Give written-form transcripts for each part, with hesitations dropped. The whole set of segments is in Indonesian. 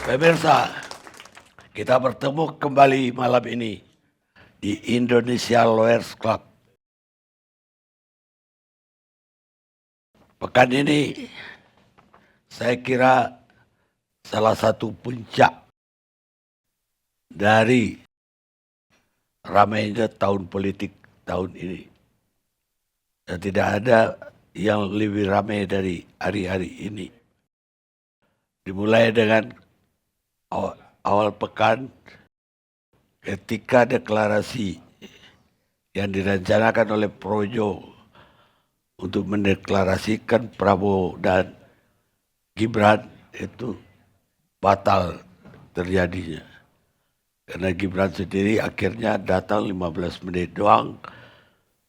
Pemirsa, kita bertemu kembali malam ini di Indonesia Lawyers Club. Pekan ini saya kira salah satu puncak dari ramainya tahun politik tahun ini. Dan tidak ada yang lebih ramai dari hari-hari ini. Dimulai dengan awal pekan ketika deklarasi yang direncanakan oleh Projo untuk mendeklarasikan Prabowo dan Gibran itu batal terjadinya. Karena Gibran sendiri akhirnya datang 15 menit doang.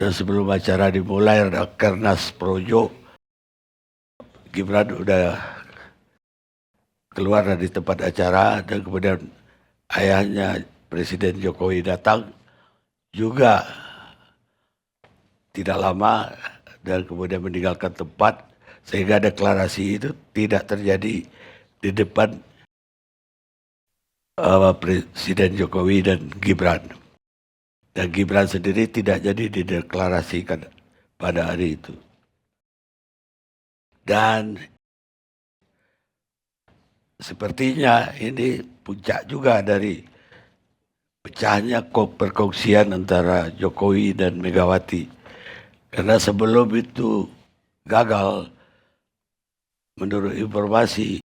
Dan sebelum acara dimulai Rakernas Projo, Gibran udah keluar dari tempat acara dan kemudian ayahnya Presiden Jokowi datang juga tidak lama dan kemudian meninggalkan tempat sehingga deklarasi itu tidak terjadi di depan Presiden Jokowi dan Gibran. Dan Gibran sendiri tidak jadi dideklarasikan pada hari itu. Dan sepertinya ini puncak juga dari pecahnya perkongsian antara Jokowi dan Megawati. Karena sebelum itu gagal, menurut informasi,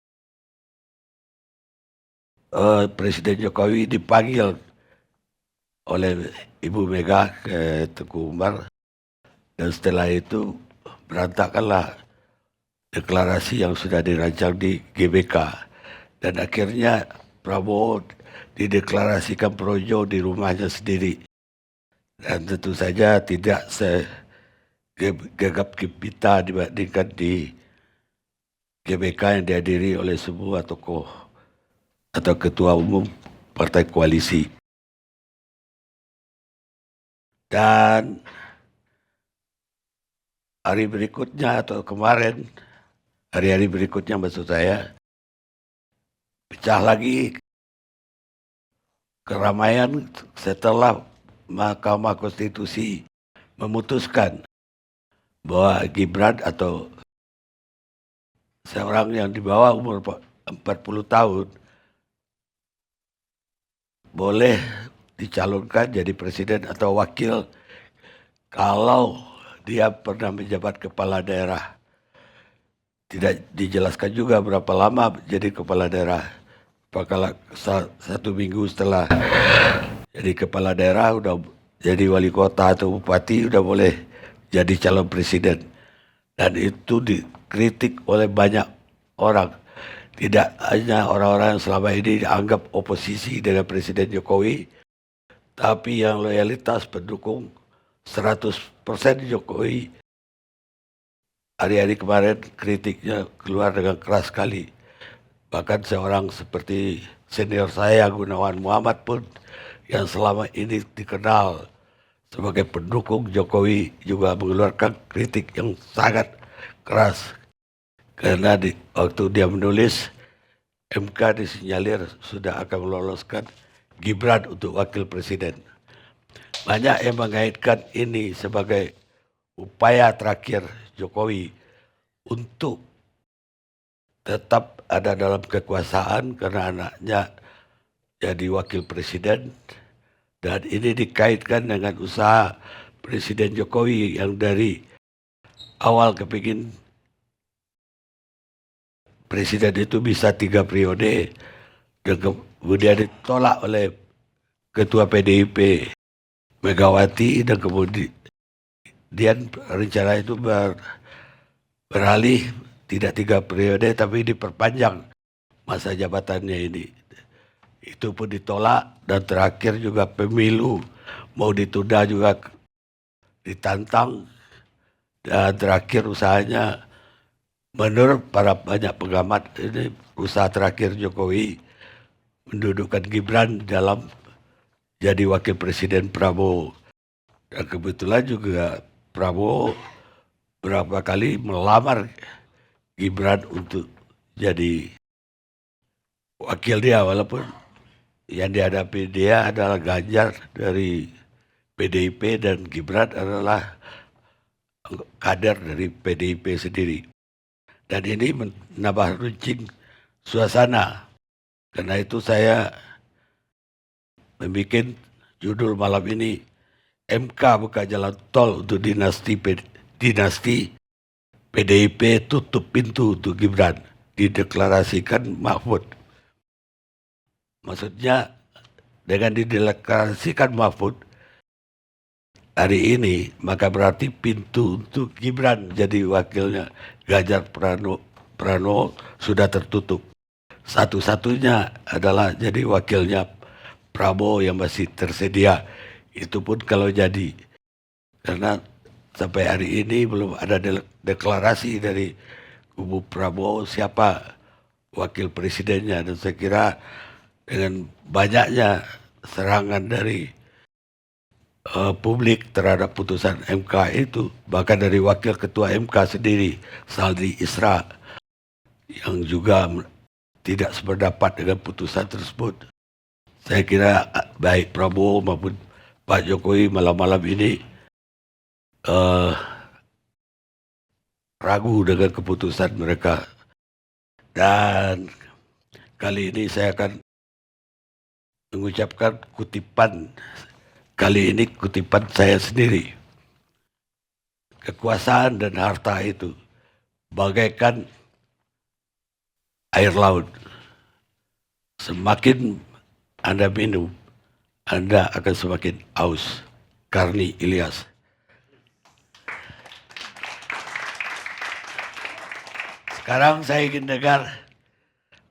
Presiden Jokowi dipanggil oleh Ibu Mega ke Teguh Umar. Dan setelah itu berantakkanlah deklarasi yang sudah dirancang di GBK. Dan akhirnya Prabowo dideklarasikan Projo di rumahnya sendiri. Dan tentu saja tidak segagap gempita dibandingkan di GBK yang dihadiri oleh semua tokoh atau ketua umum partai koalisi. Dan hari berikutnya atau kemarin, hari-hari berikutnya maksud saya, pecah lagi keramaian setelah Mahkamah Konstitusi memutuskan bahwa Gibran atau seorang yang di bawah umur 40 tahun boleh dicalonkan jadi presiden atau wakil kalau dia pernah menjabat kepala daerah. Tidak dijelaskan juga berapa lama jadi kepala daerah. Apakah 1 minggu setelah jadi kepala daerah udah jadi wali kota atau bupati udah boleh jadi calon presiden. Dan itu dikritik oleh banyak orang. Tidak hanya orang-orang yang selama ini dianggap oposisi dengan Presiden Jokowi, tapi yang loyalitas pendukung 100% Jokowi. Hari-hari kemarin kritiknya keluar dengan keras sekali. Bahkan seorang seperti senior saya Gunawan Muhammad pun yang selama ini dikenal sebagai pendukung Jokowi juga mengeluarkan kritik yang sangat keras. Karena waktu dia menulis, MK disinyalir sudah akan meloloskan Gibran untuk wakil presiden. Banyak yang mengaitkan ini sebagai upaya terakhir Jokowi untuk tetap ada dalam kekuasaan karena anaknya jadi wakil presiden. Dan ini dikaitkan dengan usaha Presiden Jokowi yang dari awal kepingin presiden itu bisa 3 periode dan kemudian ditolak oleh Ketua PDIP Megawati dan kemudian rencana itu beralih tidak 3 periode tapi diperpanjang masa jabatannya ini. Itu pun ditolak dan terakhir juga pemilu mau ditunda juga ditantang dan terakhir usahanya menurut para banyak pengamat ini usaha terakhir Jokowi mendudukkan Gibran dalam jadi wakil presiden Prabowo. Dan kebetulan juga Prabowo berapa kali melamar Gibran untuk jadi wakil dia, walaupun yang dihadapi dia adalah Ganjar dari PDIP dan Gibran adalah kader dari PDIP sendiri. Dan ini menambah runcing suasana. Karena itu saya membuat judul malam ini, MK buka jalan tol untuk dinasti PDIP, tutup pintu untuk Gibran, dideklarasikan Mahfud. Maksudnya dengan dideklarasikan Mahfud hari ini, maka berarti pintu untuk Gibran jadi wakilnya Ganjar Pranowo sudah tertutup. Satu-satunya adalah jadi wakilnya Prabowo yang masih tersedia. Itu pun kalau jadi. Karena sampai hari ini belum ada deklarasi dari kubu Prabowo siapa wakil presidennya. Dan saya kira dengan banyaknya serangan dari publik terhadap putusan MK itu, bahkan dari wakil ketua MK sendiri, Saldi Isra, yang juga tidak sependapat dengan putusan tersebut. Saya kira baik Prabowo maupun Pak Jokowi malam-malam ini ragu dengan keputusan mereka. Dan kali ini saya akan mengucapkan kutipan. Kali ini kutipan saya sendiri. Kekuasaan dan harta itu bagaikan air laut. Semakin Anda minum, Anda akan semakin aus. Karni Ilyas. Sekarang saya ingin dengar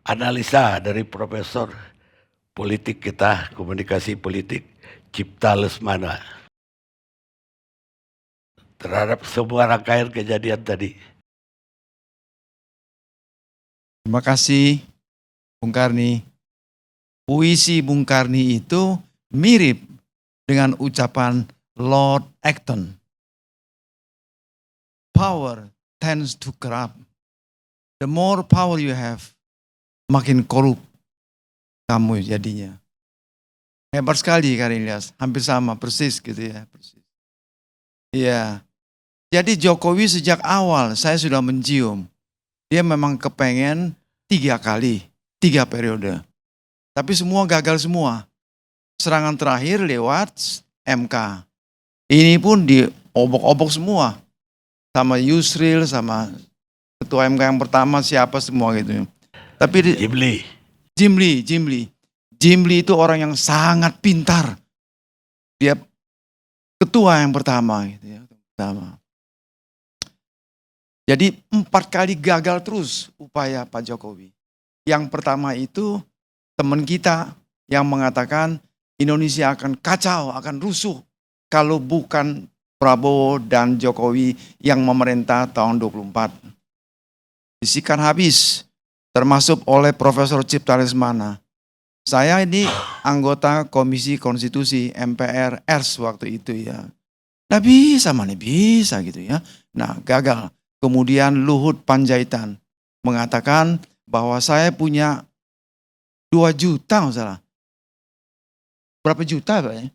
analisa dari Profesor Politik kita, Komunikasi Politik, Cipta Lesmana, terhadap semua rangkaian kejadian tadi. Terima kasih, Bung Karni. Puisi Bung Karni itu mirip dengan ucapan Lord Acton. Power tends to corrupt. The more power you have, makin korup kamu jadinya. Hebat sekali Karni Ilyas, hampir sama, persis gitu ya. Persis. Iya. Jadi Jokowi sejak awal saya sudah mencium. Dia memang kepengen 3 kali, 3 periode. Tapi semua gagal semua. Serangan terakhir lewat MK. Ini pun diobok-obok semua. Sama Yusril, sama ketua MK yang pertama siapa semua gitu. Tapi Jimli itu orang yang sangat pintar. Dia ketua yang pertama gitu ya. Jadi 4 kali gagal terus upaya Pak Jokowi. Yang pertama itu teman kita yang mengatakan Indonesia akan kacau, akan rusuh kalau bukan Prabowo dan Jokowi yang memerintah tahun 24. Bisikan habis, termasuk oleh Profesor Cipta Lesmana. Saya ini anggota Komisi Konstitusi MPR RS waktu itu ya. Nah bisa, mana bisa gitu ya. Nah gagal. Kemudian Luhut Panjaitan mengatakan bahwa saya punya 2 juta masalah. Berapa juta Pak ya?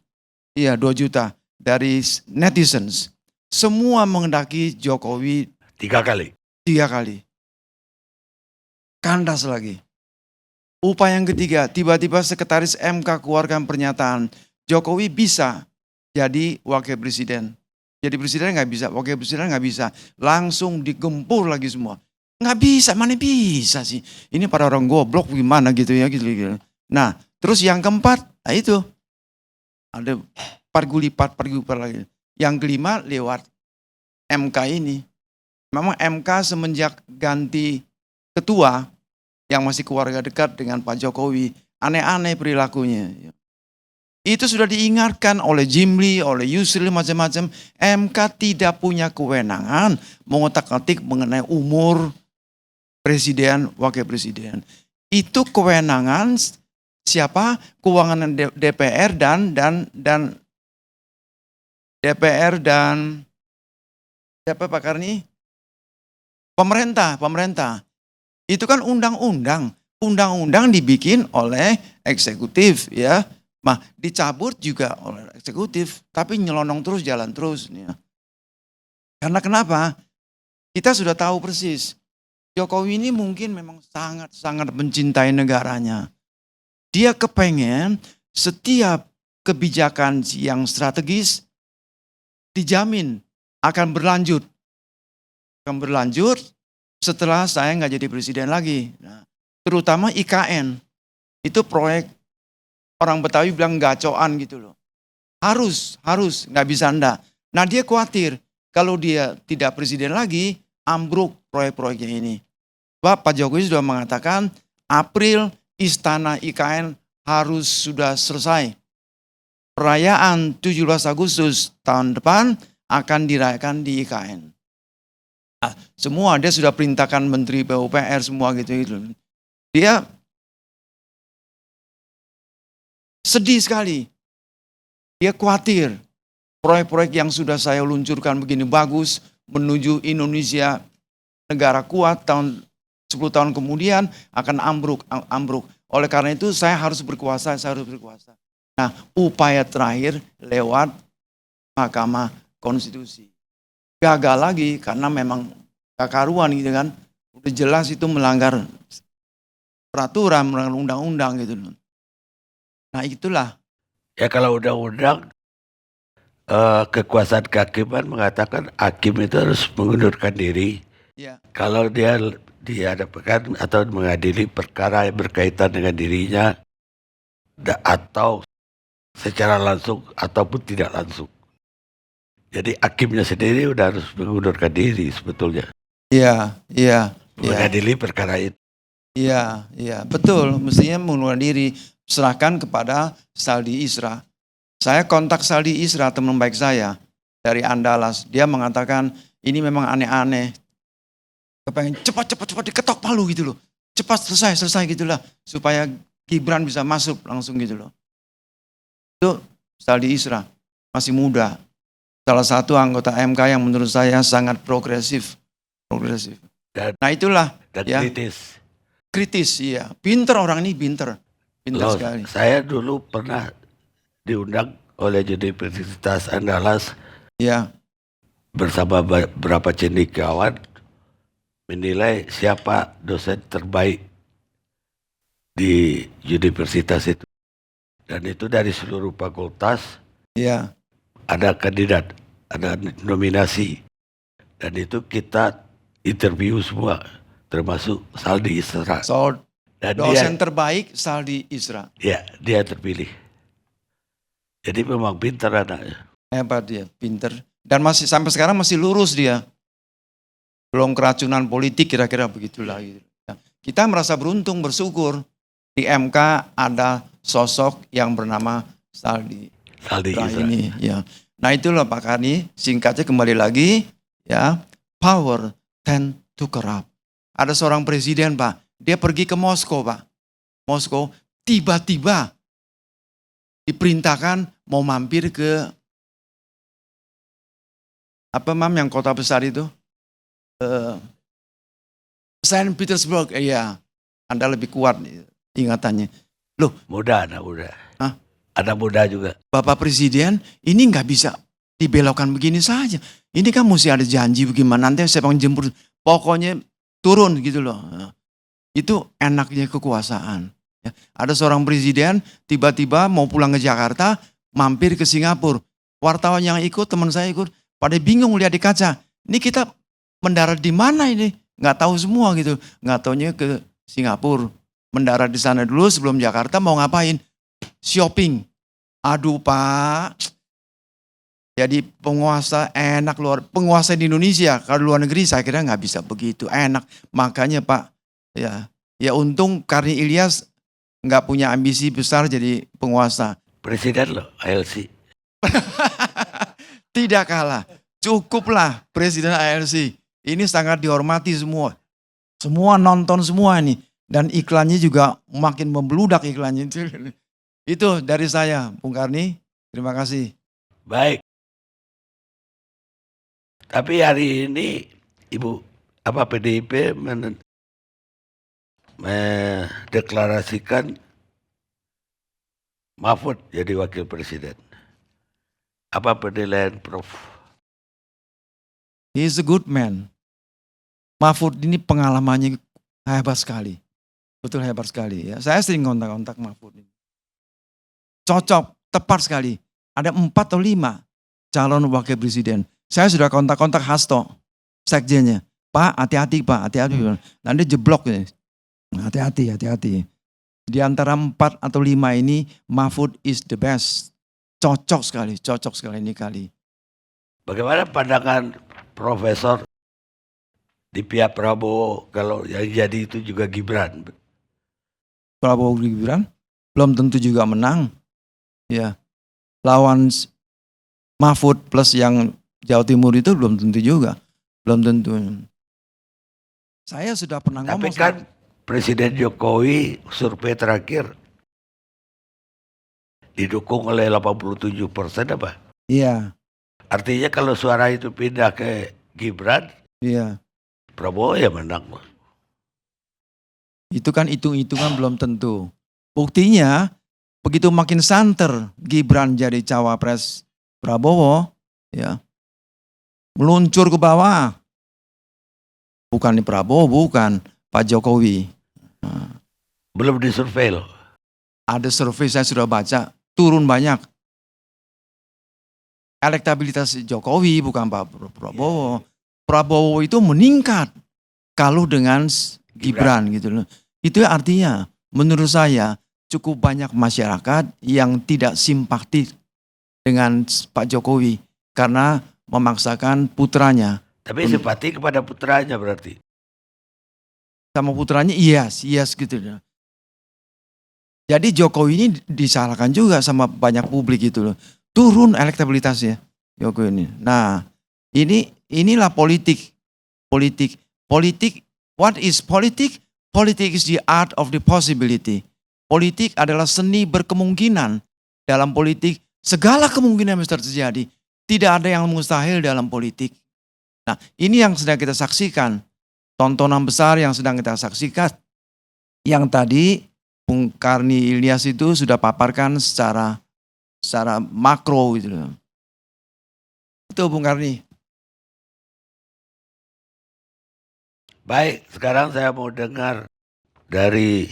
Iya 2 juta dari netizens. Semua mengendaki Jokowi 3 kali. 3 kali. Kandas lagi. Upaya yang ketiga, tiba-tiba sekretaris MK keluarkan pernyataan Jokowi bisa jadi wakil presiden. Jadi presiden nggak bisa, wakil presiden nggak bisa. Langsung digempur lagi semua. Nggak bisa, mana bisa sih. Ini para orang goblok gimana gitu ya. Gitu. Nah, terus yang keempat, nah itu. Ada pargulipat lagi. Yang kelima lewat MK ini. Memang MK semenjak ganti ketua, yang masih keluarga dekat dengan Pak Jokowi, aneh-aneh perilakunya. Itu sudah diingatkan oleh Jimli, oleh Yusril, macam-macam. MK tidak punya kewenangan mengotak-atik mengenai umur presiden, wakil presiden. Itu kewenangan siapa? Keuangan DPR dan DPR dan siapa Pak Karni? Pemerintah. Itu kan undang-undang. undang-undang dibikin oleh eksekutif ya. Nah, dicabut juga oleh eksekutif, tapi nyelonong terus, jalan terus ya. Karena kenapa? Kita sudah tahu persis. Jokowi ini mungkin memang sangat-sangat mencintai negaranya. Dia kepengen setiap kebijakan yang strategis dijamin akan berlanjut. Akan berlanjut setelah saya nggak jadi presiden lagi. Nah, terutama IKN. Itu proyek orang Betawi bilang gacoan gitu loh. Harus, nggak bisa enggak. Nah dia khawatir kalau dia tidak presiden lagi, ambruk proyek-proyeknya ini. Pak Jokowi sudah mengatakan April Istana IKN harus sudah selesai. Perayaan 17 Agustus tahun depan akan dirayakan di IKN. Nah, semua dia sudah perintahkan Menteri PUPR semua gitu. Dia sedih sekali. Dia khawatir proyek-proyek yang sudah saya luncurkan begini bagus menuju Indonesia negara kuat 10 tahun kemudian akan ambruk. Oleh karena itu saya harus berkuasa. Nah, upaya terakhir lewat Mahkamah Konstitusi. Gagal lagi karena memang gak karuan gitu kan. Udah jelas itu melanggar peraturan, melanggar undang-undang gitu. Nah itulah. Ya kalau undang-undang kekuasaan kehakiman mengatakan hakim itu harus mengundurkan diri. Ya. Kalau dia dihadapkan atau mengadili perkara yang berkaitan dengan dirinya atau secara langsung ataupun tidak langsung. Jadi hakimnya sendiri udah harus mengundurkan diri sebetulnya. Iya. Mengadili perkara itu. Iya, betul. Mestinya mengundurkan diri. Serahkan kepada Saldi Isra. Saya kontak Saldi Isra, teman baik saya dari Andalas. Dia mengatakan ini memang aneh-aneh. Kepengen cepat diketok palu gitu loh. Cepat selesai gitulah. Supaya Gibran bisa masuk langsung gitu loh. Itu Saldi Isra, masih muda. Salah satu anggota MK yang menurut saya sangat progresif. Nah itulah. Dan ya, kritis, iya. Pinter orang ini, pinter sekali. Saya dulu pernah diundang oleh Universitas Andalas ya, bersama beberapa cendekiawan menilai siapa dosen terbaik di universitas itu. Dan itu dari seluruh fakultas. ya. Ada kandidat, ada nominasi. Dan itu kita interview semua, termasuk Saldi Isra. Dan dosen terbaik Saldi Isra. Ya, dia terpilih. Jadi memang pintar anaknya. Hebat dia, pintar. Dan masih sampai sekarang masih lurus dia. Belum keracunan politik kira-kira begitulah. Gitu. Kita merasa beruntung, bersyukur. Di MK ada sosok yang bernama Saldi Isra ini. Ya. Nah itulah Pak Kani, singkatnya kembali lagi. Ya, power tend to corrupt. Ada seorang presiden Pak, dia pergi ke Moskow Pak. Moskow tiba-tiba diperintahkan mau mampir ke apa yang kota besar itu? Saint Petersburg. Iya, Anda lebih kuat ingatannya. Loh, anak muda. Hah? Ada muda juga. Bapak Presiden, ini nggak bisa dibelokkan begini saja. Ini kan mesti ada janji bagaimana nanti saya pengen jemput. Pokoknya turun gitu loh. Itu enaknya kekuasaan. Ya, ada seorang presiden tiba-tiba mau pulang ke Jakarta, mampir ke Singapura. Wartawan yang ikut, teman saya ikut, pada bingung lihat di kaca. Ini kita mendarat di mana ini? Nggak tahu semua gitu. Nggak taunya ke Singapura. Mendarat di sana dulu sebelum Jakarta mau ngapain? Shopping. Aduh Pak. Jadi penguasa di Indonesia. Kalau luar negeri saya kira nggak bisa begitu. Enak. Makanya Pak, ya untung Karni Ilyas nggak punya ambisi besar jadi penguasa. Presiden loh, ALC. Tidak kalah. Cukuplah Presiden ALC. Ini sangat dihormati semua. Semua nonton semua ini. Dan iklannya juga makin membeludak iklannya. Itu dari saya, Bung Karni. Terima kasih. Baik. Tapi hari ini PDIP mendeklarasikan Mahfud jadi wakil presiden. Apa penilaian Prof? He is a good man. Mahfud ini pengalamannya hebat sekali. Betul hebat sekali ya. Saya sering kontak-kontak Mahfud ini. Cocok, tepat sekali. Ada 4 atau 5 calon wakil presiden. Saya sudah kontak-kontak Hasto, sekjennya. Pak, hati-hati Pak, hati-hati. Nanti jeblok ini. Hati-hati, hati-hati. Di antara 4 atau 5 ini, Mahfud is the best. Cocok sekali ini kali. Bagaimana pandangan Profesor di pihak Prabowo kalau yang jadi itu juga Gibran? Prabowo Gibran belum tentu juga menang. Ya. Lawan Mahfud plus yang Jawa Timur itu belum tentu juga. Belum tentu. Saya sudah pernah Tapi ngomong. kan Presiden Jokowi survei terakhir didukung oleh 87% apa? Iya, Artinya kalau suara itu pindah ke Gibran, iya. Prabowo ya menang. Itu kan hitung-hitungan belum tentu. Buktinya begitu makin santer Gibran jadi cawapres Prabowo, ya meluncur ke bawah. Bukan di Prabowo, bukan Pak Jokowi. Nah, Belum disurvei loh. ada survei saya sudah baca, turun banyak. Elektabilitas Jokowi bukan Pak Prabowo. Prabowo itu meningkat kalau dengan Gibran gitu loh. Itu artinya menurut saya cukup banyak masyarakat yang tidak simpatik dengan Pak Jokowi karena memaksakan putranya. Tapi simpati kepada putranya berarti. Sama putranya yes gitu loh. Jadi Jokowi ini disalahkan juga sama banyak publik gitu loh. Turun elektabilitasnya Jokowi ini. Nah, inilah politik. What is politik? Politik is the art of the possibility. Politik adalah seni berkemungkinan. Dalam politik segala kemungkinan bisa terjadi. Tidak ada yang mustahil dalam politik. Nah, ini yang sedang kita saksikan. Tontonan besar yang sedang kita saksikan. Yang tadi Bung Karni Ilyas itu sudah paparkan secara makro gitu loh. Itu Bung Karni. Baik, sekarang saya mau dengar dari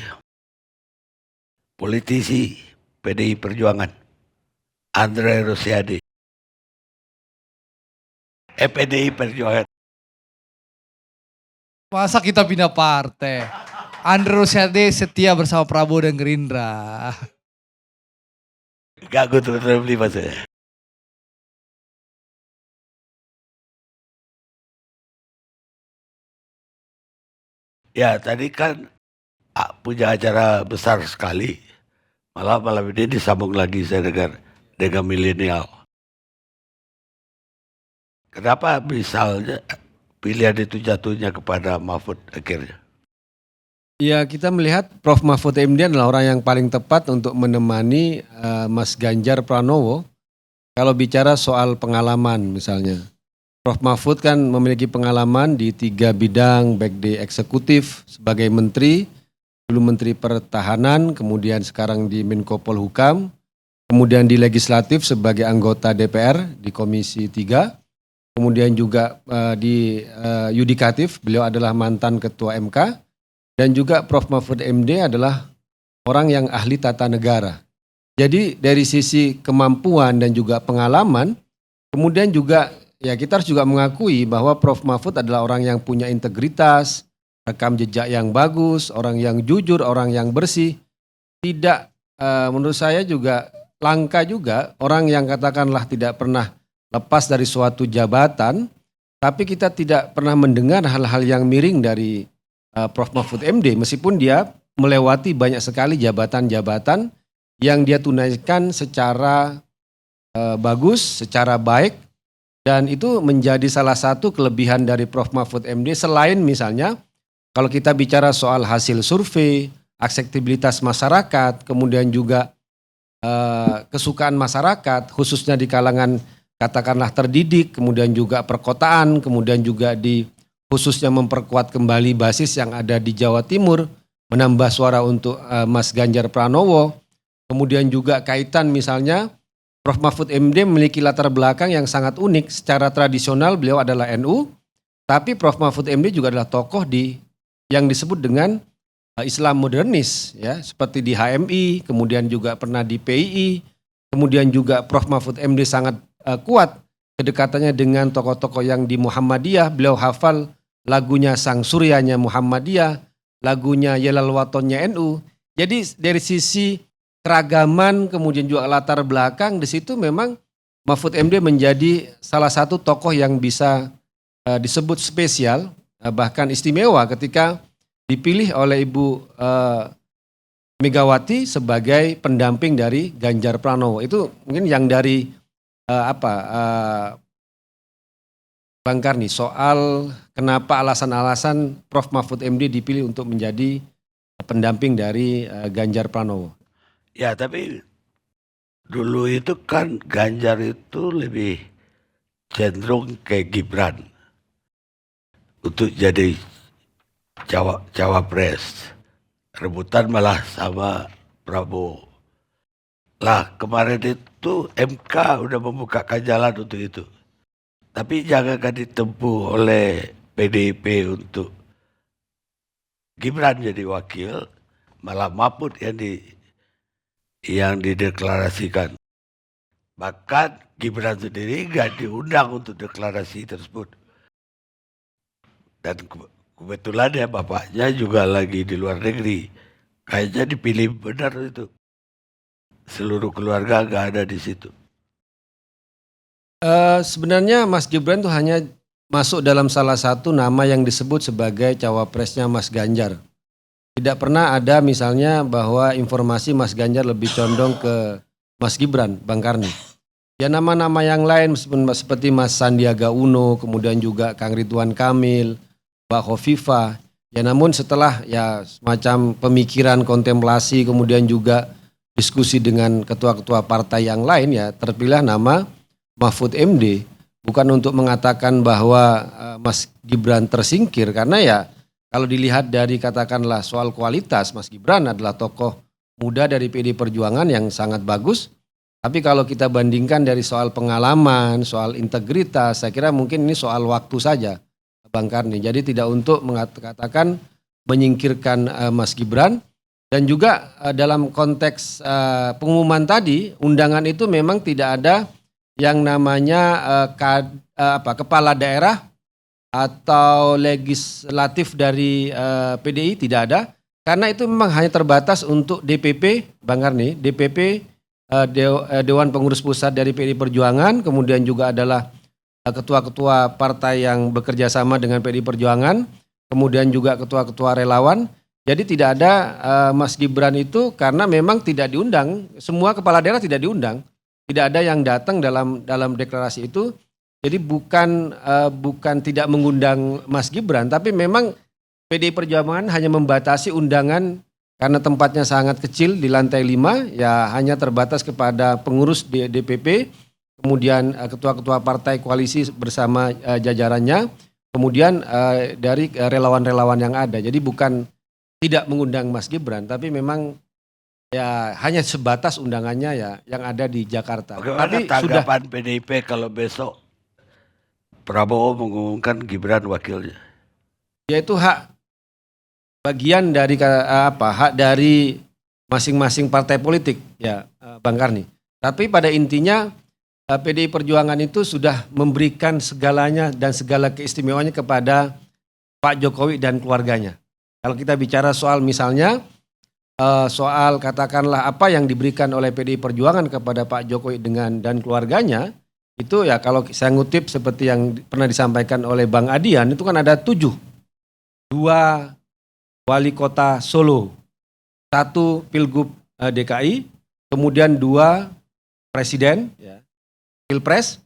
politisi PDI Perjuangan, Andre Rosiade. PDI Perjuangan. Masa kita pindah partai? Andre Rosiade setia bersama Prabowo dan Gerindra. Gak gue betul beli maksudnya. Ya tadi kan punya acara besar sekali. Malah malam ini disambung lagi saya dengar dengan milenial. Kenapa misalnya pilihan itu jatuhnya kepada Mahfud akhirnya? Ya, kita melihat Prof. Mahfud MD adalah orang yang paling tepat untuk menemani Mas Ganjar Pranowo kalau bicara soal pengalaman misalnya. Prof. Mahfud kan memiliki pengalaman di 3 bidang, baik di eksekutif sebagai menteri, dulu Menteri Pertahanan, kemudian sekarang di Menko Polhukam, kemudian di legislatif sebagai anggota DPR di Komisi 3, kemudian juga di yudikatif, beliau adalah mantan Ketua MK, dan juga Prof. Mahfud MD adalah orang yang ahli tata negara. Jadi dari sisi kemampuan dan juga pengalaman, kemudian juga ya kita harus juga mengakui bahwa Prof. Mahfud adalah orang yang punya integritas, rekam jejak yang bagus, orang yang jujur, orang yang bersih. Tidak, menurut saya juga langka juga orang yang katakanlah tidak pernah lepas dari suatu jabatan, tapi kita tidak pernah mendengar hal-hal yang miring dari Prof. Mahfud MD, meskipun dia melewati banyak sekali jabatan-jabatan yang dia tunaikan secara bagus, secara baik, dan itu menjadi salah satu kelebihan dari Prof. Mahfud MD selain misalnya kalau kita bicara soal hasil survei, akseptabilitas masyarakat, kemudian juga kesukaan masyarakat, khususnya di kalangan katakanlah terdidik, kemudian juga perkotaan, kemudian juga di khususnya memperkuat kembali basis yang ada di Jawa Timur, menambah suara untuk Mas Ganjar Pranowo. Kemudian juga kaitan misalnya Prof. Mahfud MD memiliki latar belakang yang sangat unik. Secara tradisional beliau adalah NU, tapi Prof. Mahfud MD juga adalah tokoh yang disebut dengan Islam modernis, ya, seperti di HMI, kemudian juga pernah di PII, kemudian juga Prof. Mahfud MD sangat kuat kedekatannya dengan tokoh-tokoh yang di Muhammadiyah. Beliau hafal lagunya Sang Suryanya Muhammadiyah, lagunya Yelal Watonnya NU. Jadi dari sisi keragaman kemudian juga latar belakang di situ memang Mahfud MD menjadi salah satu tokoh yang bisa disebut spesial, bahkan istimewa ketika dipilih oleh Ibu Megawati sebagai pendamping dari Ganjar Pranowo. Itu mungkin yang dari Bang Karni soal kenapa alasan-alasan Prof. Mahfud MD dipilih untuk menjadi pendamping dari Ganjar Pranowo. Ya, tapi dulu itu kan Ganjar itu lebih cenderung ke Gibran untuk jadi cawapres. Rebutan malah sama Prabowo. Lah kemarin itu MK udah membukakan jalan untuk itu. Tapi jangan ditempuh oleh PDIP untuk Gibran jadi wakil, malah Mahfud yang dideklarasikan. Bahkan Gibran sendiri nggak diundang untuk deklarasi tersebut. Dan kebetulan ya bapaknya juga lagi di luar negeri. Kayaknya dipilih benar itu. Seluruh keluarga nggak ada di situ. Sebenarnya Mas Gibran itu hanya masuk dalam salah satu nama yang disebut sebagai cawapresnya Mas Ganjar. Tidak pernah ada misalnya bahwa informasi Mas Ganjar lebih condong ke Mas Gibran, Bang Karni. Ya nama-nama yang lain seperti Mas Sandiaga Uno, kemudian juga Kang Ridwan Kamil, Mbak Khofifah. Ya namun setelah ya semacam pemikiran kontemplasi kemudian juga diskusi dengan ketua-ketua partai yang lain ya terpilih nama Mahfud MD. Bukan untuk mengatakan bahwa Mas Gibran tersingkir karena ya kalau dilihat dari katakanlah soal kualitas, Mas Gibran adalah tokoh muda dari PD Perjuangan yang sangat bagus. Tapi kalau kita bandingkan dari soal pengalaman, soal integritas, saya kira mungkin ini soal waktu saja, Bang Karni. Jadi tidak untuk mengatakan menyingkirkan Mas Gibran. Dan juga dalam konteks pengumuman tadi, undangan itu memang tidak ada yang namanya kepala daerah atau legislatif dari PDI, tidak ada. Karena itu memang hanya terbatas untuk DPP, Bang Karni, DPP Dewan Pengurus Pusat dari PDI Perjuangan, kemudian juga adalah ketua-ketua partai yang bekerja sama dengan PDI Perjuangan, kemudian juga ketua-ketua relawan. Jadi tidak ada Mas Gibran itu karena memang tidak diundang, semua kepala daerah tidak diundang, tidak ada yang datang dalam deklarasi itu. Jadi bukan tidak mengundang Mas Gibran, tapi memang PDI Perjuangan hanya membatasi undangan karena tempatnya sangat kecil di lantai 5, ya hanya terbatas kepada pengurus DPP, kemudian ketua-ketua partai koalisi bersama jajarannya, kemudian dari relawan-relawan yang ada. Jadi bukan tidak mengundang Mas Gibran, tapi memang ya hanya sebatas undangannya ya yang ada di Jakarta. Bagaimana Tapi tanggapan PDIP kalau besok Prabowo mengumumkan Gibran wakilnya? yaitu hak bagian dari hak dari masing-masing partai politik ya Bang Karni. Tapi pada intinya PDI Perjuangan itu sudah memberikan segalanya dan segala keistimewaannya kepada Pak Jokowi dan keluarganya. Kalau kita bicara soal misalnya soal katakanlah apa yang diberikan oleh PDI Perjuangan kepada Pak Jokowi dan keluarganya, itu ya kalau saya ngutip seperti yang pernah disampaikan oleh Bang Adian, itu kan ada 7. 2 wali kota Solo, 1 Pilgub DKI, kemudian 2 presiden, ya, Pilpres,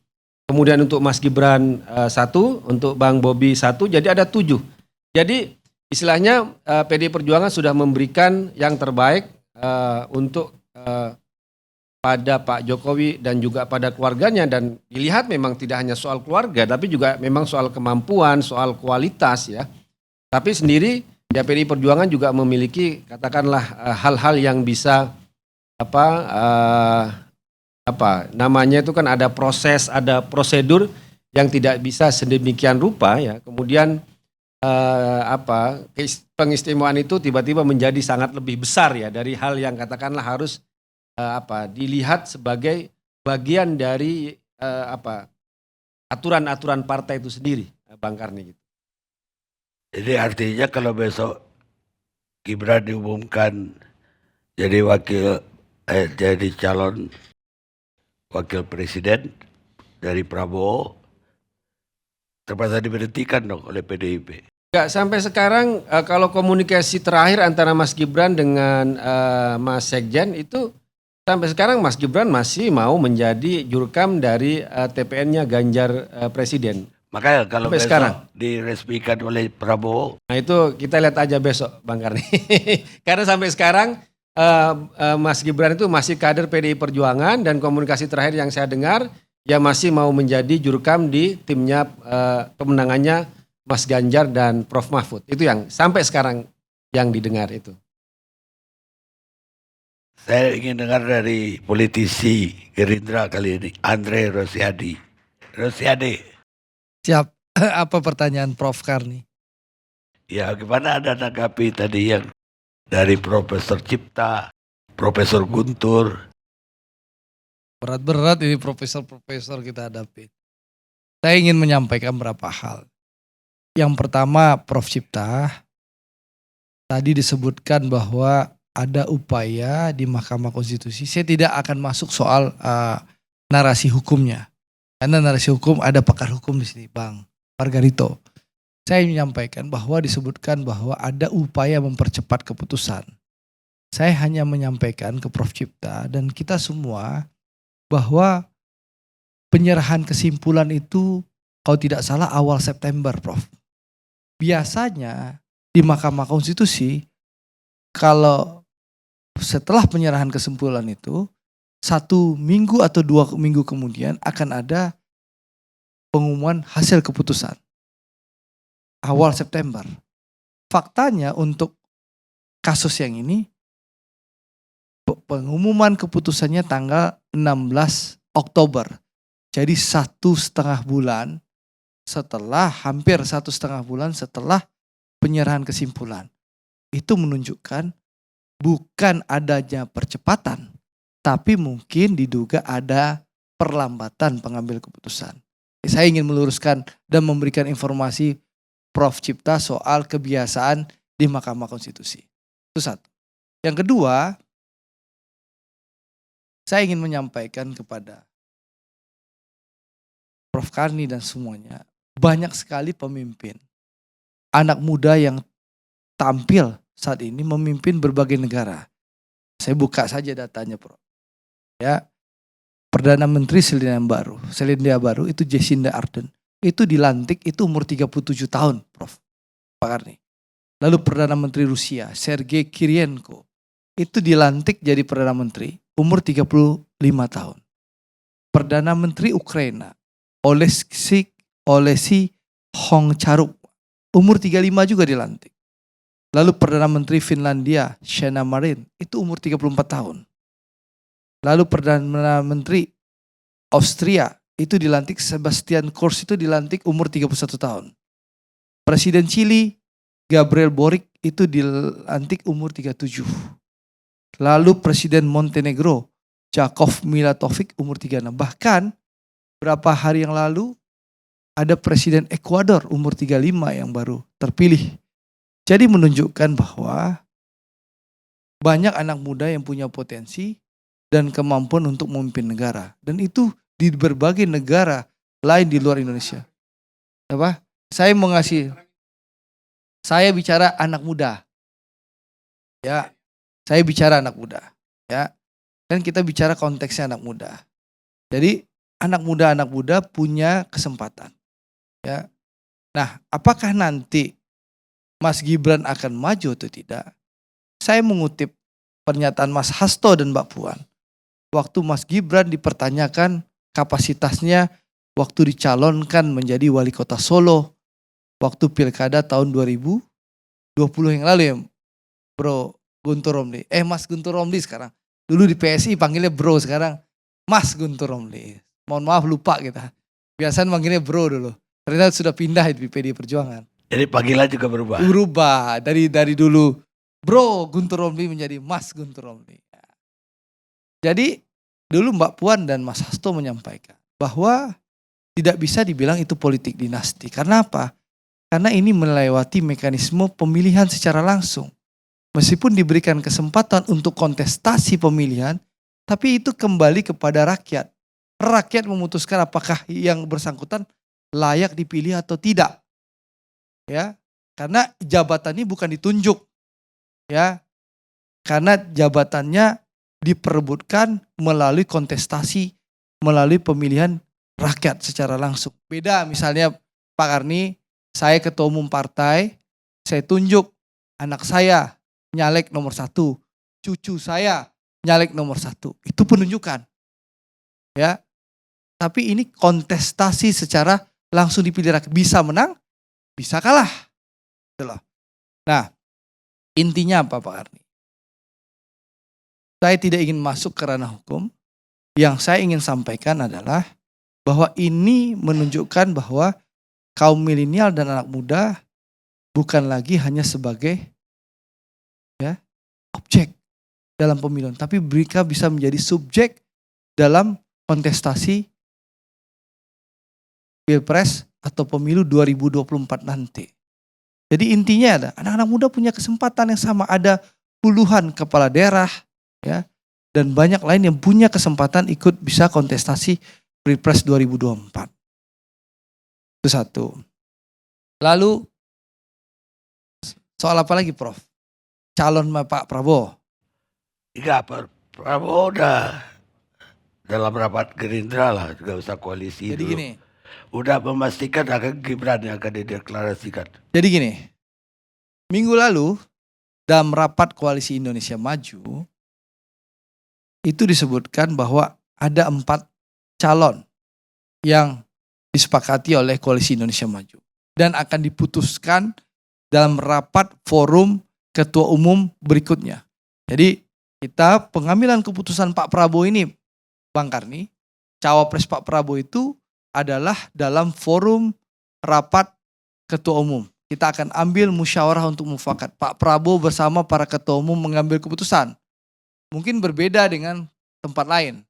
kemudian untuk Mas Gibran 1, untuk Bang Bobi 1, jadi ada 7. Jadi istilahnya PDI Perjuangan sudah memberikan yang terbaik untuk pada Pak Jokowi dan juga pada keluarganya, dan dilihat memang tidak hanya soal keluarga tapi juga memang soal kemampuan, soal kualitas ya. Tapi sendiri ya PDI Perjuangan juga memiliki katakanlah hal-hal yang bisa apa namanya itu kan ada proses, ada prosedur yang tidak bisa sedemikian rupa ya. Kemudian pengistimewaan itu tiba-tiba menjadi sangat lebih besar ya dari hal yang katakanlah harus dilihat sebagai bagian dari aturan-aturan partai itu sendiri, Bang Karni gitu. Jadi artinya kalau besok Gibran diumumkan jadi jadi calon wakil presiden dari Prabowo, terpaksa diberhentikan dong oleh PDIP. Enggak, sampai sekarang kalau komunikasi terakhir antara Mas Gibran dengan Mas Sekjen itu sampai sekarang Mas Gibran masih mau menjadi jurkam dari TPN-nya Ganjar Presiden. Makanya kalau Sampai besok sekarang diresmikan oleh Prabowo, nah itu kita lihat aja besok Bang Karni. Karena sampai sekarang Mas Gibran itu masih kader PDI Perjuangan dan komunikasi terakhir yang saya dengar ya masih mau menjadi jurkam di timnya pemenangannya Mas Ganjar dan Prof Mahfud. Itu yang sampai sekarang yang didengar itu. saya ingin dengar dari politisi Gerindra kali ini, Andre Rosiade. Rosiade, Siap. Apa pertanyaan Prof Karni? ya gimana Anda tanggapi tadi yang dari Profesor Cipta, Profesor Guntur? Berat-berat ini profesor-profesor kita hadapi. Saya ingin menyampaikan beberapa hal. Yang pertama, Prof Cipta tadi disebutkan bahwa ada upaya di Mahkamah Konstitusi. Saya tidak akan masuk soal narasi hukumnya. Karena narasi hukum ada pakar hukum di sini, Bang Margarito. Saya menyampaikan bahwa disebutkan bahwa ada upaya mempercepat keputusan. Saya hanya menyampaikan ke Prof Cipta dan kita semua bahwa penyerahan kesimpulan itu kalau tidak salah awal September, Prof. Biasanya di Mahkamah Konstitusi kalau setelah penyerahan kesimpulan itu 1 minggu atau 2 minggu kemudian akan ada pengumuman hasil keputusan awal September. Faktanya untuk kasus yang ini pengumuman keputusannya tanggal 16 Oktober. Jadi 1,5 bulan setelah, hampir 1,5 bulan setelah penyerahan kesimpulan. Itu menunjukkan bukan adanya percepatan, tapi mungkin diduga ada perlambatan pengambil keputusan. Saya ingin meluruskan dan memberikan informasi Prof Cipta soal kebiasaan di Mahkamah Konstitusi. Itu satu. Yang kedua, saya ingin menyampaikan kepada Prof Karni dan semuanya, banyak sekali pemimpin, anak muda yang tampil saat ini memimpin berbagai negara. Saya buka saja datanya, Prof. Ya, Perdana Menteri Selandia Baru itu Jacinda Ardern. Itu dilantik itu umur 37 tahun, Prof. Pak Karni. Lalu Perdana Menteri Rusia, Sergei Kirienko, itu dilantik jadi Perdana Menteri umur 35 tahun. Perdana Menteri Ukraina, Olesi Hongcharuk, umur 35 juga dilantik. Lalu Perdana Menteri Finlandia, Sanna Marin, itu umur 34 tahun. Lalu Perdana Menteri Austria, itu dilantik Sebastian Kurz, itu dilantik umur 31 tahun. Presiden Chili, Gabriel Boric, itu dilantik umur 37. Lalu Presiden Montenegro, Jakov Milatovic, umur 36. Bahkan berapa hari yang lalu ada Presiden Ekuador umur 35 yang baru terpilih. Jadi menunjukkan bahwa banyak anak muda yang punya potensi dan kemampuan untuk memimpin negara. Dan itu di berbagai negara lain di luar Indonesia. Apa? Saya bicara anak muda. Ya, saya bicara anak muda. Ya, dan kita bicara konteksnya anak muda. Jadi anak muda punya kesempatan. Ya. Nah, apakah nanti Mas Gibran akan maju atau tidak? Saya mengutip pernyataan Mas Hasto dan Mbak Puan. Waktu Mas Gibran dipertanyakan kapasitasnya waktu dicalonkan menjadi wali kota Solo waktu pilkada tahun 2019. 20 yang lalu ya Bro Guntur Romli. Mas Guntur Romli sekarang. Dulu di PSI panggilnya Bro, sekarang Mas Guntur Romli. Mohon maaf lupa kita. Biasanya manggilnya Bro dulu. Ternyata sudah pindah di PD Perjuangan. Jadi panggilan juga berubah. Berubah dari dulu Bro Guntur Romli menjadi Mas Guntur Romli. Jadi dulu Mbak Puan dan Mas Hasto menyampaikan bahwa tidak bisa dibilang itu politik dinasti. Karena apa? Karena ini melewati mekanisme pemilihan secara langsung. Meskipun diberikan kesempatan untuk kontestasi pemilihan, tapi itu kembali kepada rakyat. Rakyat memutuskan apakah yang bersangkutan layak dipilih atau tidak. Ya, karena jabatan ini bukan ditunjuk. Ya. Karena jabatannya diperebutkan melalui kontestasi, melalui pemilihan rakyat secara langsung. Beda misalnya Pak Karni, saya ketua umum partai, saya tunjuk anak saya nyalek nomor 1, cucu saya nyalek nomor 1. Itu penunjukan. Ya. Tapi ini kontestasi secara langsung dipilih rakyat. Bisa menang, bisa kalah. Gitu loh. Nah, intinya apa Pak Karni? Saya tidak ingin masuk ke ranah hukum. Yang saya ingin sampaikan adalah bahwa ini menunjukkan bahwa kaum milenial dan anak muda bukan lagi hanya sebagai objek dalam pemilihan, tapi mereka bisa menjadi subjek dalam kontestasi Pilpres atau pemilu 2024 nanti. Jadi intinya ada anak-anak muda punya kesempatan yang sama, ada puluhan kepala daerah ya dan banyak lain yang punya kesempatan ikut bisa kontestasi Pilpres 2024. Itu satu. Lalu soal apa lagi Prof? Calon Pak Prabowo. Iya, Pak Prabowo udah dalam rapat Gerindra lah, gak usah koalisi Jadi dulu. gini. Udah memastikan akan Gibran yang akan dideklarasikan. Jadi gini. Minggu lalu dalam rapat Koalisi Indonesia Maju itu disebutkan bahwa ada 4 calon yang disepakati oleh Koalisi Indonesia Maju dan akan diputuskan dalam rapat forum ketua umum berikutnya. Jadi kita pengambilan keputusan Pak Prabowo ini, Bang Karni, cawapres Pak Prabowo itu adalah dalam forum rapat ketua umum. Kita akan ambil musyawarah untuk mufakat. Pak Prabowo bersama para ketua umum mengambil keputusan. Mungkin berbeda dengan tempat lain.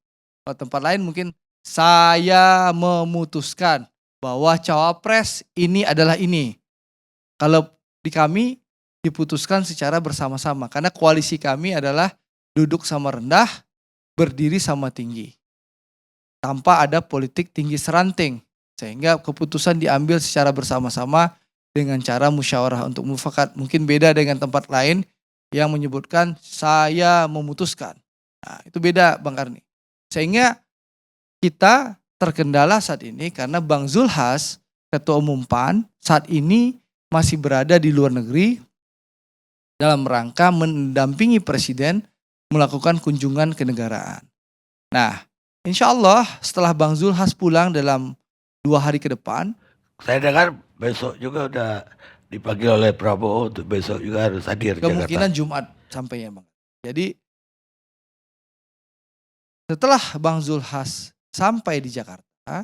Kalau tempat lain mungkin saya memutuskan bahwa cawapres ini adalah ini. Kalau di kami diputuskan secara bersama-sama. Karena koalisi kami adalah duduk sama rendah, berdiri sama tinggi. Tanpa ada politik tinggi seranting. Sehingga keputusan diambil secara bersama-sama dengan cara musyawarah untuk mufakat. Mungkin beda dengan tempat lain yang menyebutkan saya memutuskan. Nah, itu beda Bang Karni. Sehingga kita terkendala saat ini karena Bang Zulhas, Ketua Umum PAN, saat ini masih berada di luar negeri dalam rangka mendampingi Presiden melakukan kunjungan kenegaraan. Nah, insya Allah setelah Bang Zulhas pulang dalam 2 hari ke depan. Saya dengar besok juga udah dipanggil oleh Prabowo untuk besok juga harus hadir di Kemungkinan Jakarta. Jumat sampainya Bang. Jadi setelah Bang Zulhas sampai di Jakarta,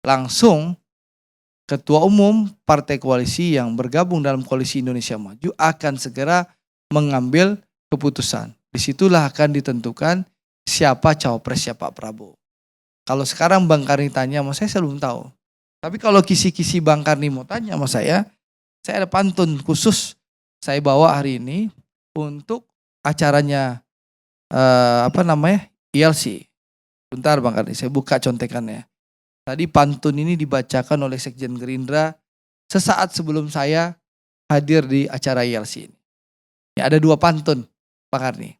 langsung Ketua Umum Partai Koalisi yang bergabung dalam Koalisi Indonesia Maju akan segera mengambil keputusan. Disitulah akan ditentukan siapa cawapresnya Pak Prabowo. Kalau sekarang Bang Karni tanya sama saya belum tahu. Tapi kalau kisi-kisi Bang Karni mau tanya sama saya ada pantun khusus saya bawa hari ini untuk acaranya ILC. Bentar Bang Karni, saya buka contekannya. Tadi pantun ini dibacakan oleh Sekjen Gerindra sesaat sebelum saya hadir di acara ILC ini. Ini ada 2 pantun Bang Karni.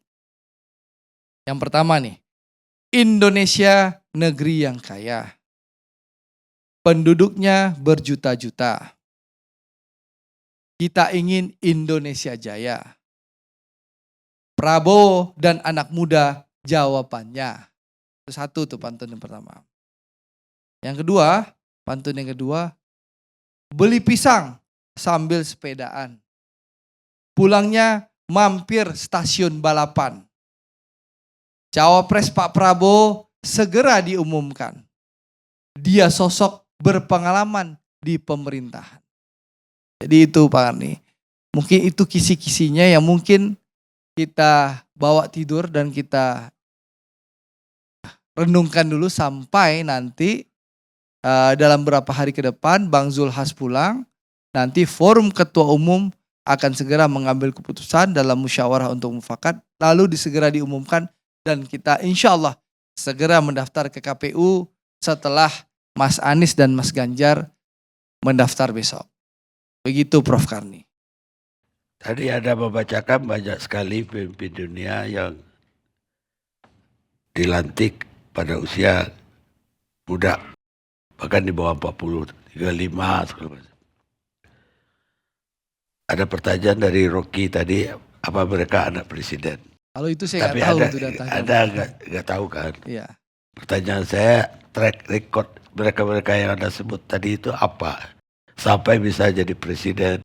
Yang pertama nih, Indonesia negeri yang kaya. Penduduknya berjuta-juta. Kita ingin Indonesia jaya. Prabowo dan anak muda jawabannya. Itu 1 tuh pantun yang pertama. Yang kedua, pantun yang kedua, beli pisang sambil sepedaan. pulangnya mampir stasiun balapan. Cawapres Pak Prabowo segera diumumkan. Dia sosok berpengalaman di pemerintahan. Jadi itu Pak Arni. Mungkin itu kisi-kisinya yang mungkin kita bawa tidur dan kita renungkan dulu sampai nanti dalam beberapa hari ke depan Bang Zulhas pulang. Nanti forum ketua umum akan segera mengambil keputusan dalam musyawarah untuk mufakat. Lalu segera diumumkan dan kita insya Allah segera mendaftar ke KPU setelah Mas Anies dan Mas Ganjar mendaftar besok. Begitu Prof. Karni. Tadi ada membacakan banyak sekali pemimpin dunia yang dilantik pada usia muda. Bahkan di bawah 40, 35 segala macam. Ada pertanyaan dari Rocky tadi, apa mereka anak presiden? Kalau itu saya Tapi nggak tahu ada, itu datanya. ada nggak tahu kan? Iya. Pertanyaan saya, track record mereka-mereka yang Anda sebut tadi itu apa? Sampai bisa jadi presiden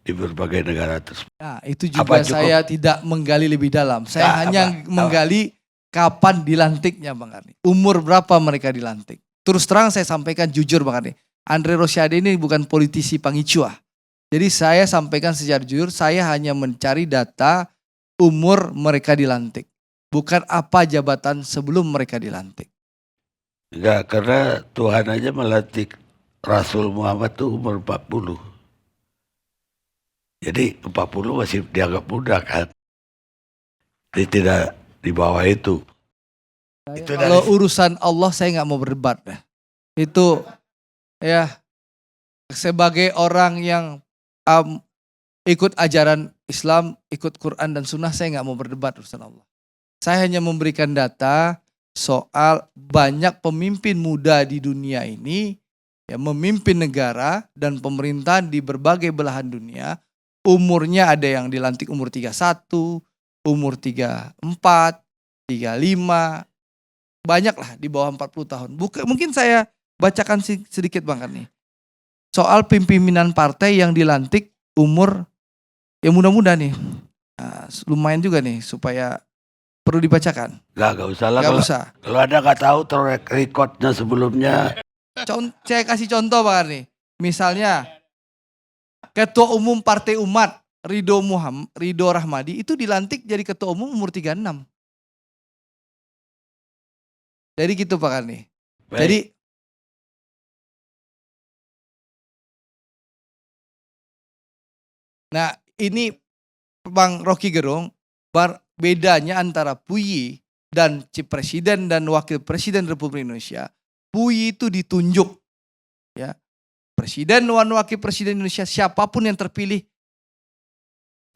di berbagai negara tersebut. Nah, itu juga saya tidak menggali lebih dalam. Saya hanya menggali kapan dilantiknya Bang Arni. Umur berapa mereka dilantik. Terus terang saya sampaikan jujur Bang Arni. Andre Rosiade ini bukan politisi pangicuah. Jadi saya sampaikan secara jujur, saya hanya mencari data umur mereka dilantik. Bukan apa jabatan sebelum mereka dilantik. Enggak, karena Tuhan aja melantik Rasul Muhammad itu umur 40. Jadi 40 masih dianggap muda kan. Jadi tidak di bawah itu. Kalau urusan Allah saya nggak mau berdebat. Itu ya sebagai orang yang ikut ajaran Islam, ikut Quran dan Sunnah, saya nggak mau berdebat urusan Allah. Saya hanya memberikan data soal banyak pemimpin muda di dunia ini yang memimpin negara dan pemerintahan di berbagai belahan dunia. Umurnya ada yang dilantik umur 31, umur 34, 35, banyak lah di bawah 40 tahun. Mungkin saya bacakan sedikit Bang Karni. Soal pimpinan partai yang dilantik umur yang muda-muda nih. Nah, lumayan juga nih supaya perlu dibacakan. Gak usah lah. Gak usah. Kalau Anda gak tahu track recordnya sebelumnya. Saya kasih contoh Bang Karni. Misalnya Ketua Umum Partai Umat Ridho Rahmadi itu dilantik jadi Ketua Umum umur 36. Jadi gitu Pak Karni. Baik. Jadi nah ini Bang Rocky Gerung, bedanya antara Puyi dan Presiden dan Wakil Presiden Republik Indonesia. Puyi itu ditunjuk, ya Presiden dan Wakil Presiden Indonesia siapapun yang terpilih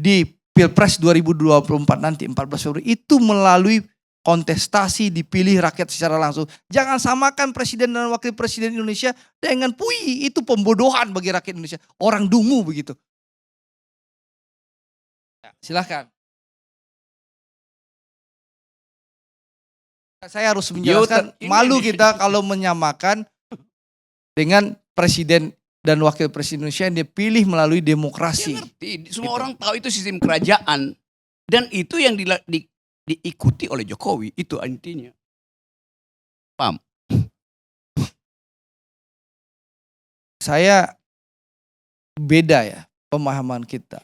di Pilpres 2024 nanti 14 Februari itu melalui kontestasi dipilih rakyat secara langsung. Jangan samakan Presiden dan Wakil Presiden Indonesia dengan Puyi, itu pembodohan bagi rakyat Indonesia. Orang dungu begitu. Silahkan. Saya harus menjelaskan, malu kita kalau menyamakan dengan presiden dan wakil presiden Indonesia yang dipilih melalui demokrasi. Ngerti, semua orang tahu itu sistem kerajaan. Dan itu yang diikuti oleh Jokowi, itu intinya. Paham? Saya beda ya pemahaman kita.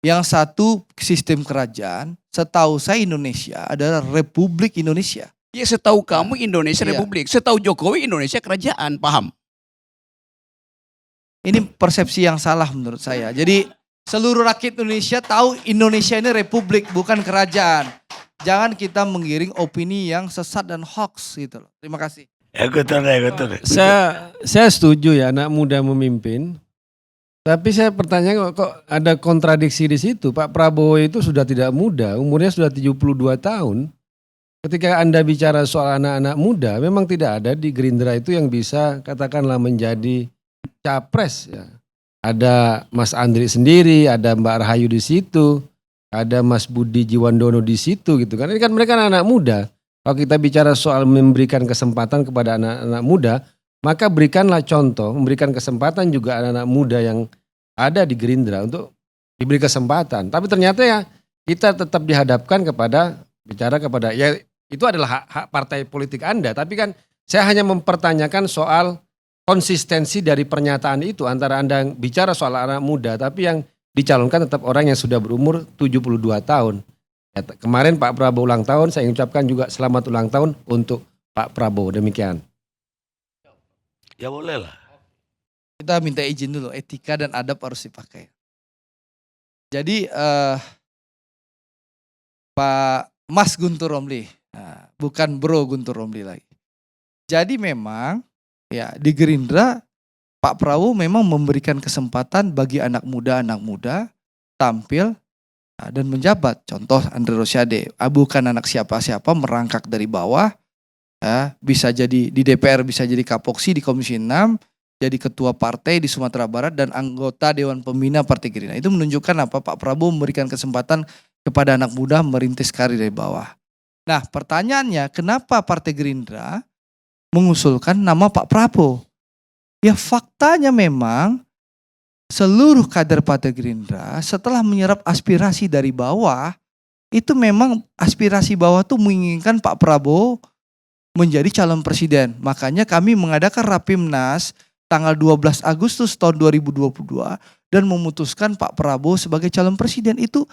Yang satu sistem kerajaan, setahu saya Indonesia adalah Republik Indonesia. Ya setahu kamu Indonesia Iya. Republik, setahu Jokowi Indonesia kerajaan, paham? Ini persepsi yang salah menurut saya. Jadi seluruh rakyat Indonesia tahu Indonesia ini republik bukan kerajaan. Jangan kita menggiring opini yang sesat dan hoax gitu loh. Terima kasih. Betul. Saya setuju ya anak muda memimpin. Tapi saya pertanyaan kok ada kontradiksi di situ. Pak Prabowo itu sudah tidak muda, umurnya sudah 72 tahun. Ketika Anda bicara soal anak-anak muda, memang tidak ada di Gerindra itu yang bisa katakanlah menjadi capres ya. Ada Mas Andri sendiri, ada Mbak Rahayu di situ, ada Mas Budi Jiwandono di situ gitu kan. Ini kan mereka anak-anak muda. Kalau kita bicara soal memberikan kesempatan kepada anak-anak muda, maka berikanlah contoh, memberikan kesempatan juga anak-anak muda yang ada di Gerindra untuk diberi kesempatan. Tapi ternyata ya kita tetap dihadapkan kepada bicara kepada ya itu adalah hak partai politik Anda. Tapi kan saya hanya mempertanyakan soal konsistensi dari pernyataan itu antara Anda yang bicara soal anak muda tapi yang dicalonkan tetap orang yang sudah berumur 72 tahun. Ya, kemarin Pak Prabowo ulang tahun, saya ucapkan juga selamat ulang tahun untuk Pak Prabowo. Demikian. Ya boleh lah. Kita minta izin dulu, etika dan adab harus dipakai. Jadi Pak Mas Guntur Romli, nah, bukan Bro Guntur Romli lagi. Jadi memang ya di Gerindra Pak Prabowo memang memberikan kesempatan bagi anak muda tampil dan menjabat. Contoh Andre Rosiade, bukan anak siapa-siapa, merangkak dari bawah, ya, bisa jadi di DPR, bisa jadi Kapoksi di Komisi 6, jadi ketua partai di Sumatera Barat dan anggota Dewan Pembina Partai Gerindra. Itu menunjukkan apa Pak Prabowo memberikan kesempatan kepada anak muda merintis karir dari bawah. Nah pertanyaannya, kenapa Partai Gerindra mengusulkan nama Pak Prabowo? Ya faktanya memang seluruh kader Partai Gerindra setelah menyerap aspirasi dari bawah, itu memang aspirasi bawah tuh menginginkan Pak Prabowo menjadi calon presiden. Makanya kami mengadakan Rapimnas tanggal 12 Agustus tahun 2022 dan memutuskan Pak Prabowo sebagai calon presiden. Itu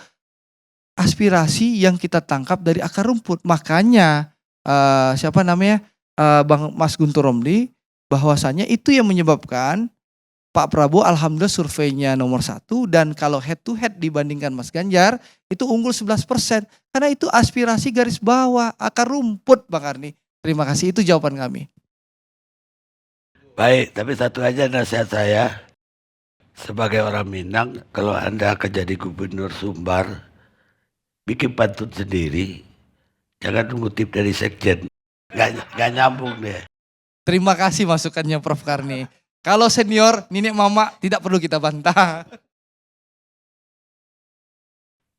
aspirasi yang kita tangkap dari akar rumput. Makanya Bang Mas Guntur Romli, bahwasanya itu yang menyebabkan Pak Prabowo alhamdulillah surveinya nomor 1, dan kalau head to head dibandingkan Mas Ganjar itu unggul 11%. Karena itu aspirasi garis bawah, akar rumput Bang Arni. Terima kasih, itu jawaban kami. Baik, tapi satu aja nasihat saya sebagai orang Minang, kalau Anda akan jadi gubernur Sumbar, bikin pantun sendiri, jangan ngutip dari sekjen, nggak nyambung deh. Terima kasih masukannya Prof. Karni. Kalau senior, nenek mama tidak perlu kita bantah.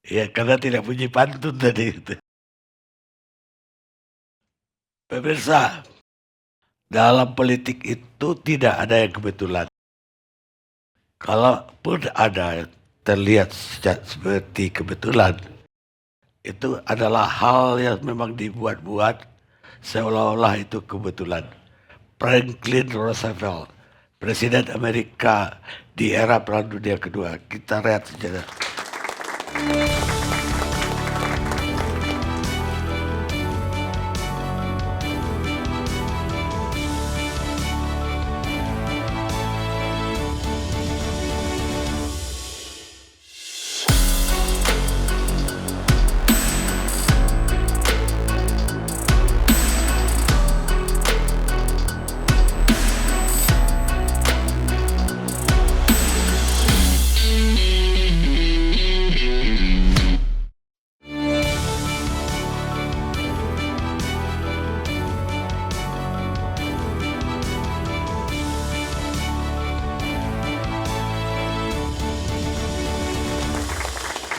Ya karena tidak punya pantun tadi itu. Pemirsa, dalam politik itu tidak ada yang kebetulan. Kalaupun ada terlihat seperti kebetulan, itu adalah hal yang memang dibuat-buat seolah-olah itu kebetulan. Franklin Roosevelt, Presiden Amerika di era Perang Dunia Kedua. Kita lihat sejarah.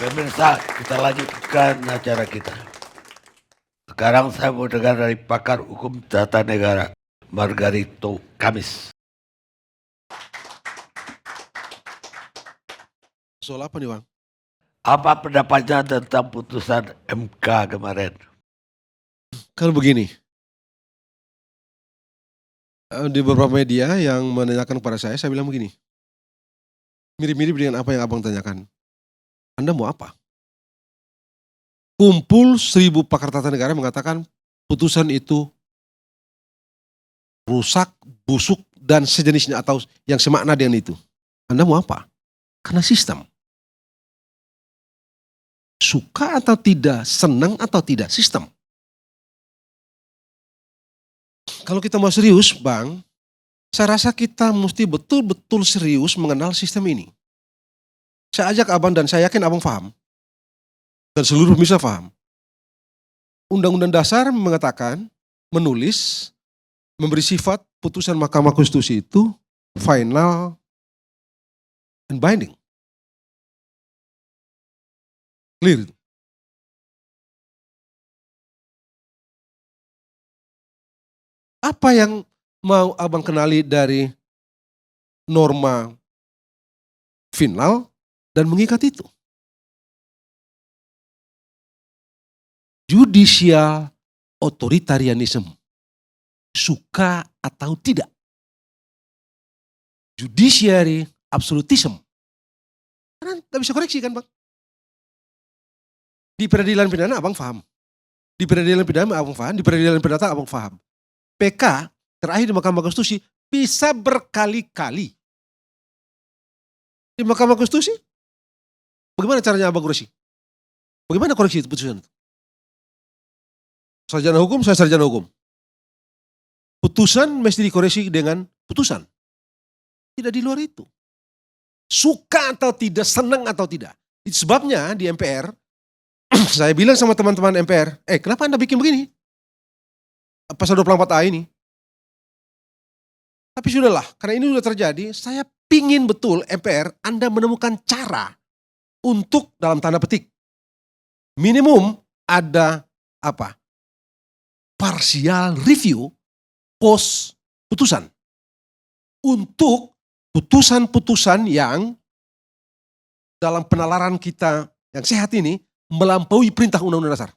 Pemirsa, kita lanjutkan acara kita. Sekarang saya mau dengar dari pakar hukum tata negara, Margarito Kamis. Soal apa nih Bang? Apa pendapatnya tentang putusan MK kemarin? Kan begini, di beberapa media yang menanyakan kepada saya bilang begini, mirip-mirip dengan apa yang abang tanyakan. Anda mau apa? Kumpul 1000 pakar tata negara mengatakan putusan itu rusak, busuk, dan sejenisnya atau yang semakna dengan itu. Anda mau apa? Karena sistem. Suka atau tidak, senang atau tidak, sistem. Kalau kita mau serius, Bang, saya rasa kita mesti betul-betul serius mengenal sistem ini. Saya ajak abang dan saya yakin abang paham. Dan seluruh bisa paham. Undang-Undang Dasar mengatakan, menulis, memberi sifat putusan Mahkamah Konstitusi itu final and binding. Clear. Apa yang mau abang kenali dari norma final dan mengikat itu? judicial authoritarianism. Suka atau tidak. Judiciary absolutism. Karena tidak bisa koreksi kan Bang. Di peradilan pidana abang paham. Di peradilan pidana abang paham. Di peradilan perdata abang paham. PK terakhir di Mahkamah Konstitusi bisa berkali-kali. Di Mahkamah Konstitusi, bagaimana caranya abang koreksi? Bagaimana koreksi itu putusan itu? Sarjana hukum, saya sarjana hukum. Putusan mesti dikoreksi dengan putusan. Tidak di luar itu. Suka atau tidak, senang atau tidak. Itu sebabnya di MPR, saya bilang sama teman-teman MPR, kenapa Anda bikin begini? Pasal 24A ini. Tapi sudahlah, karena ini sudah terjadi, saya pingin betul MPR Anda menemukan cara untuk dalam tanda petik. Minimum ada apa? Partial review pos putusan. Untuk putusan-putusan yang dalam penalaran kita yang sehat ini melampaui perintah Undang-Undang Dasar.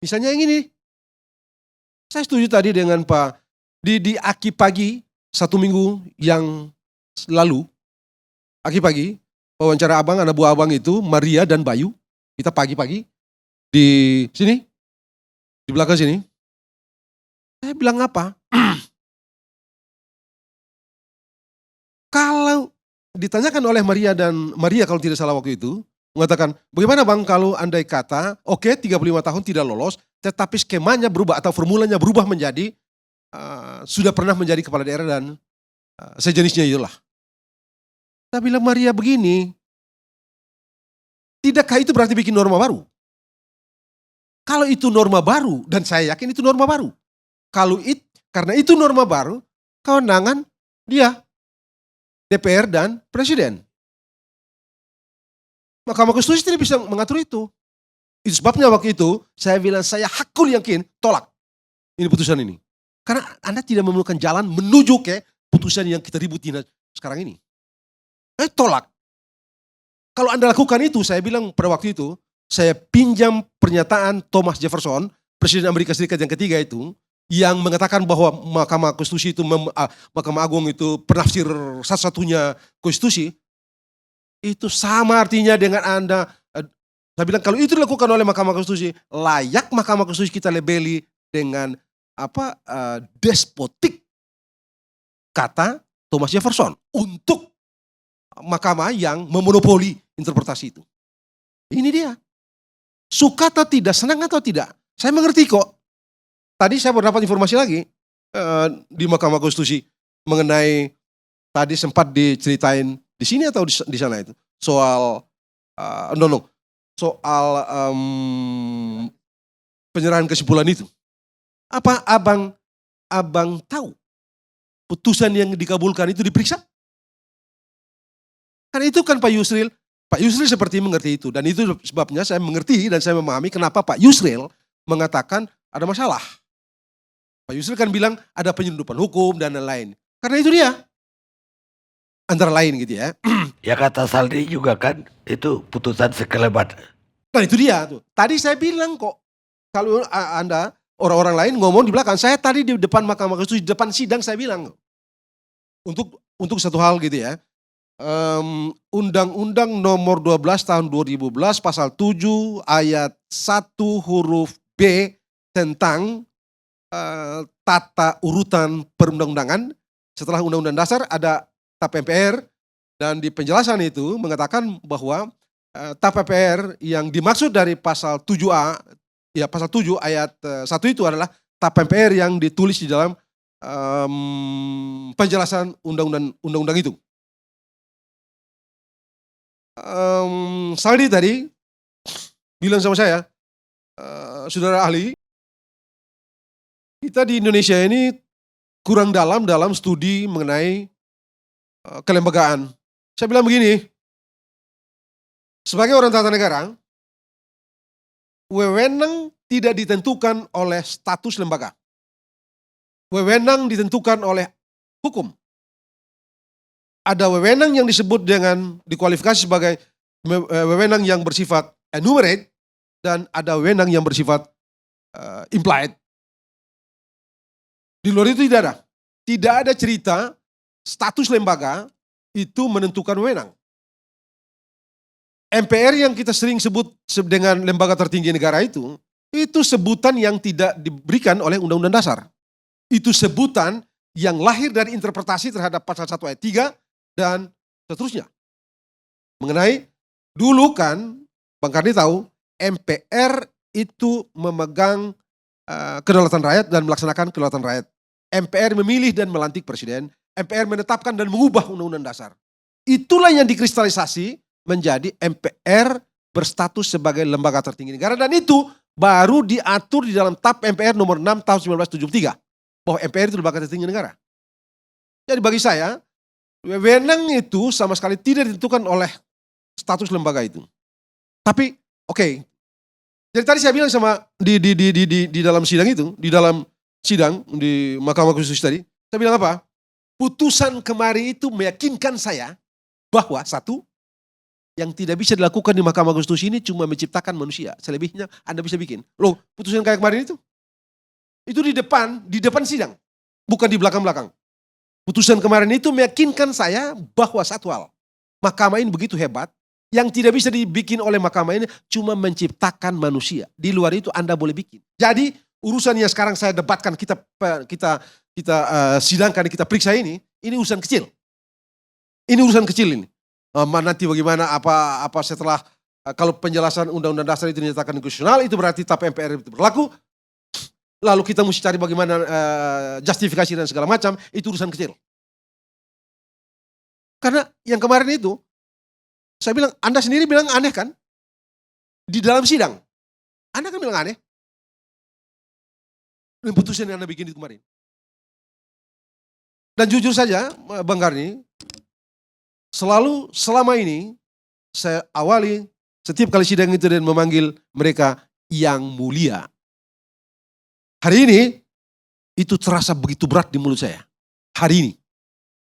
Misalnya yang ini. Saya setuju tadi dengan Pak di Aki Pagi 1 minggu yang lalu. Aki Pagi, wawancara abang, anak buah abang itu Maria dan Bayu. Kita pagi-pagi di sini, di belakang sini. Saya bilang apa? Kalau ditanyakan oleh Maria kalau tidak salah waktu itu, mengatakan, bagaimana Bang kalau andai kata, oke 35 tahun tidak lolos, tetapi skemanya berubah atau formulanya berubah menjadi, sudah pernah menjadi kepala daerah dan sejenisnya itulah. Saya bilang Maria begini, tidakkah itu berarti bikin norma baru? Kalau itu norma baru, dan saya yakin itu norma baru. Karena itu norma baru, kewenangan dia, DPR dan Presiden. Mahkamah Konstitusi tidak bisa mengatur itu. Itu sebabnya waktu itu saya bilang saya hakul yakin tolak ini putusan ini. Karena Anda tidak memerlukan jalan menuju ke putusan yang kita ributin sekarang ini. Tolak. Kalau Anda lakukan itu, saya bilang pada waktu itu, saya pinjam pernyataan Thomas Jefferson, Presiden Amerika Serikat yang ketiga itu, yang mengatakan bahwa Mahkamah Konstitusi itu, Mahkamah Agung itu penafsir satu-satunya konstitusi, itu sama artinya dengan Anda. Saya bilang kalau itu dilakukan oleh Mahkamah Konstitusi, layak Mahkamah Konstitusi kita labeli dengan despotik, kata Thomas Jefferson, untuk mahkamah yang memonopoli interpretasi itu. Ini dia. Suka atau tidak, senang atau tidak. Saya mengerti kok. Tadi saya baru dapat informasi lagi di Mahkamah Konstitusi mengenai, tadi sempat diceritain di sini atau di sana itu, soal soal penyerahan kesimpulan itu. Apa abang tahu putusan yang dikabulkan itu diperiksa? Karena itu kan Pak Yusril seperti mengerti itu, dan itu sebabnya saya mengerti dan saya memahami kenapa Pak Yusril mengatakan ada masalah. Pak Yusril kan bilang ada penyelundupan hukum dan lain-lain. Karena itu dia. Antara lain gitu ya. Ya kata Saldi juga kan itu putusan sekelebat. Nah itu dia tuh. Tadi saya bilang kok, kalau Anda orang-orang lain ngomong di belakang, saya tadi di depan Mahkamah Konstitusi, di depan sidang saya bilang. Untuk satu hal gitu ya. Undang-Undang nomor 12 tahun 2011 pasal 7 ayat 1 huruf B tentang tata urutan perundang-undangan. Setelah Undang-Undang Dasar ada TAP MPR, dan di penjelasan itu mengatakan bahwa TAP MPR yang dimaksud dari pasal 7A, ya pasal 7 ayat 1 itu adalah TAP MPR yang ditulis di dalam penjelasan undang-undang itu. Saldi tadi bilang sama saya, saudara ahli, kita di Indonesia ini kurang dalam studi mengenai kelembagaan. Saya bilang begini, sebagai orang tata negara, wewenang tidak ditentukan oleh status lembaga. Wewenang ditentukan oleh hukum. Ada wewenang yang disebut dengan dikualifikasi sebagai wewenang yang bersifat enumerate, dan ada wewenang yang bersifat implied. Di luar itu tidak ada. Tidak ada cerita status lembaga itu menentukan wewenang. MPR yang kita sering sebut dengan lembaga tertinggi negara itu sebutan yang tidak diberikan oleh Undang-Undang Dasar. Itu sebutan yang lahir dari interpretasi terhadap pasal 1 ayat 3 dan seterusnya. Mengenai dulu kan, Bang Karni tahu, MPR itu memegang kedaulatan rakyat dan melaksanakan kedaulatan rakyat. MPR memilih dan melantik presiden, MPR menetapkan dan mengubah Undang-Undang Dasar. Itulah yang dikristalisasi menjadi MPR berstatus sebagai lembaga tertinggi negara, dan itu baru diatur di dalam TAP MPR nomor 6 tahun 1973 bahwa MPR itu lembaga tertinggi negara. Jadi bagi saya, wewenang itu sama sekali tidak ditentukan oleh status lembaga itu. Tapi oke. Jadi tadi saya bilang sama di dalam sidang itu, di dalam sidang di Mahkamah Konstitusi tadi, saya bilang apa? Putusan kemarin itu meyakinkan saya bahwa satu, yang tidak bisa dilakukan di Mahkamah Konstitusi ini cuma menciptakan manusia. Selebihnya Anda bisa bikin. Loh, putusan kayak kemarin itu di depan sidang, bukan di belakang-belakang. Putusan kemarin itu meyakinkan saya bahwa satu hal, Mahkamah ini begitu hebat, yang tidak bisa dibikin oleh Mahkamah ini cuma menciptakan manusia. Di luar itu Anda boleh bikin. Jadi urusan yang sekarang saya debatkan, kita sidangkan, kita periksa ini urusan kecil. Ini urusan kecil ini. Nanti bagaimana apa setelah kalau penjelasan Undang-Undang Dasar itu dinyatakan konstitusional, itu berarti TAP MPR itu berlaku. Lalu kita mesti cari bagaimana justifikasi dan segala macam, itu urusan kecil. Karena yang kemarin itu, saya bilang, Anda sendiri bilang aneh kan? Di dalam sidang, Anda kan bilang aneh. Dan putusan yang Anda bikin itu kemarin. Dan jujur saja, Bang Karni, selalu selama ini saya awali setiap kali sidang itu dan memanggil mereka yang mulia. Hari ini itu terasa begitu berat di mulut saya. Hari ini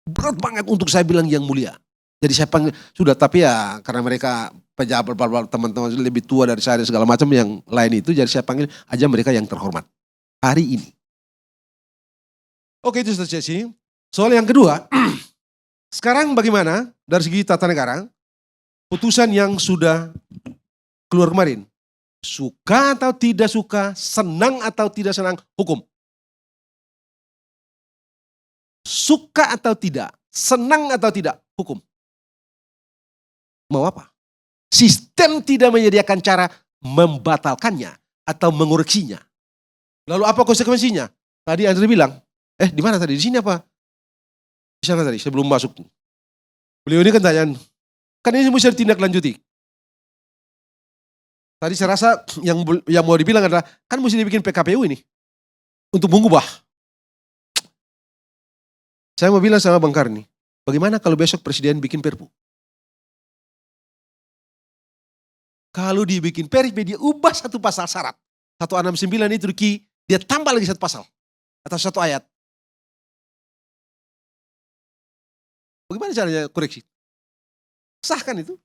berat banget untuk saya bilang yang mulia. Jadi saya panggil sudah, tapi ya karena mereka pejabat teman-teman lebih tua dari saya dan segala macam yang lain itu, jadi saya panggil aja mereka yang terhormat hari ini. Oke, itu sudah sesi. Soal yang kedua, sekarang bagaimana dari segi tata negara, putusan yang sudah keluar kemarin, suka atau tidak suka, senang atau tidak senang, hukum. Suka atau tidak, senang atau tidak, hukum. Mau apa? Sistem tidak menyediakan cara membatalkannya atau mengoreksinya. Lalu apa konsekuensinya? Tadi Andre bilang, di mana tadi? Di sini apa? Di sana tadi, sebelum masuk. Beliau ini kan tanya, kan ini mesti ditindaklanjuti. Tadi saya rasa yang mau dibilang adalah, kan mesti dibikin PKPU ini untuk mengubah. Saya mau bilang sama Bang Karni, bagaimana kalau besok presiden bikin perpu? Kalau dibikin perpu, dia ubah satu pasal syarat. 169 itu dia tambah lagi satu pasal. Atau satu ayat. Bagaimana caranya koreksi? Sah kan itu?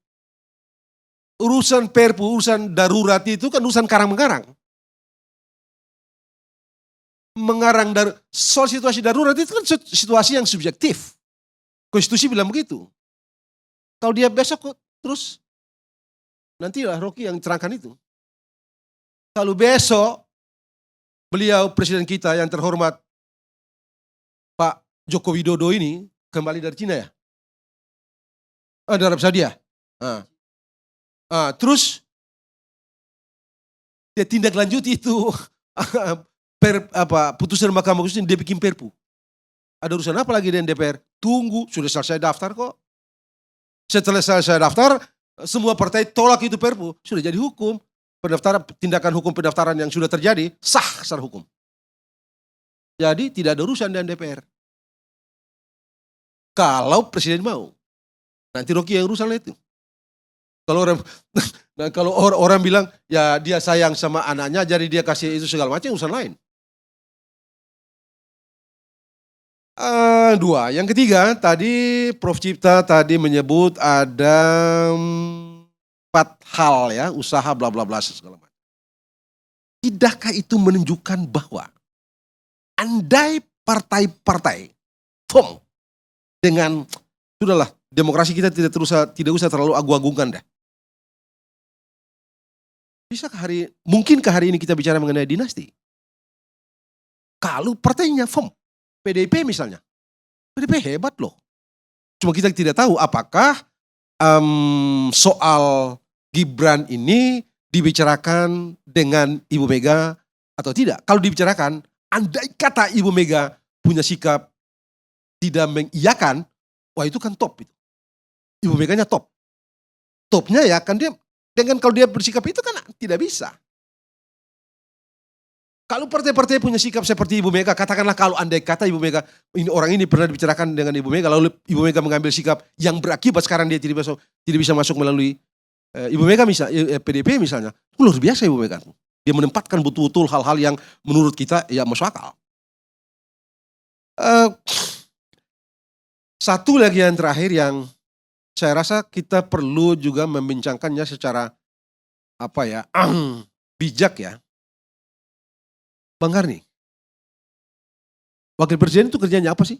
Urusan perpu, urusan darurat itu kan urusan karang-mengarang. Soal situasi darurat itu kan situasi yang subjektif. Konstitusi bilang begitu. Kalau dia besok terus, nantilah Rocky yang terangkan itu. Kalau besok beliau presiden kita yang terhormat Pak Joko Widodo ini kembali dari Cina ya? Dari Arab Saudi ya? Terus dia tindak lanjut itu putusan Mahkamah Konstitusi, dia bikin perpu. Ada urusan apa lagi dengan DPR? Tunggu, sudah selesai daftar kok. Setelah selesai daftar, semua partai tolak itu perpu, sudah jadi hukum. Tindakan hukum pendaftaran yang sudah terjadi sah secara hukum. Jadi tidak ada urusan dengan DPR. Kalau presiden mau, nanti Rocky yang urusan itu. Kalau orang bilang ya dia sayang sama anaknya, jadi dia kasih itu segala macam, urusan lain. Dua, yang ketiga tadi Prof Cipta tadi menyebut ada 4 hal ya, usaha bla bla bla segala macam. tidakkah itu menunjukkan bahwa andai partai-partai FOM dengan sudahlah demokrasi kita tidak usah terlalu agung-agungkan dah. Mungkinkah hari ini kita bicara mengenai dinasti? Kalau partainya FOM, PDIP misalnya, PDIP hebat loh. Cuma kita tidak tahu apakah soal Gibran ini dibicarakan dengan Ibu Mega atau tidak. Kalau dibicarakan, andai kata Ibu Mega punya sikap tidak mengiyakan, wah itu kan top itu. Ibu Meganya top. Topnya ya kan dia, dengan kalau dia bersikap itu kan tidak bisa. Kalau partai-partai punya sikap seperti Ibu Mega, katakanlah kalau andai kata Ibu Mega, ini orang ini pernah dibicarakan dengan Ibu Mega, lalu Ibu Mega mengambil sikap yang berakibat sekarang dia tidak bisa masuk melalui Ibu Mega misalnya, PDIP misalnya, luar biasa Ibu Mega. Dia menempatkan betul-betul hal-hal yang menurut kita ya masuk akal. Satu lagi yang terakhir yang saya rasa kita perlu juga membincangkannya secara bijak ya. Bang Karni, wakil presiden itu kerjanya apa sih?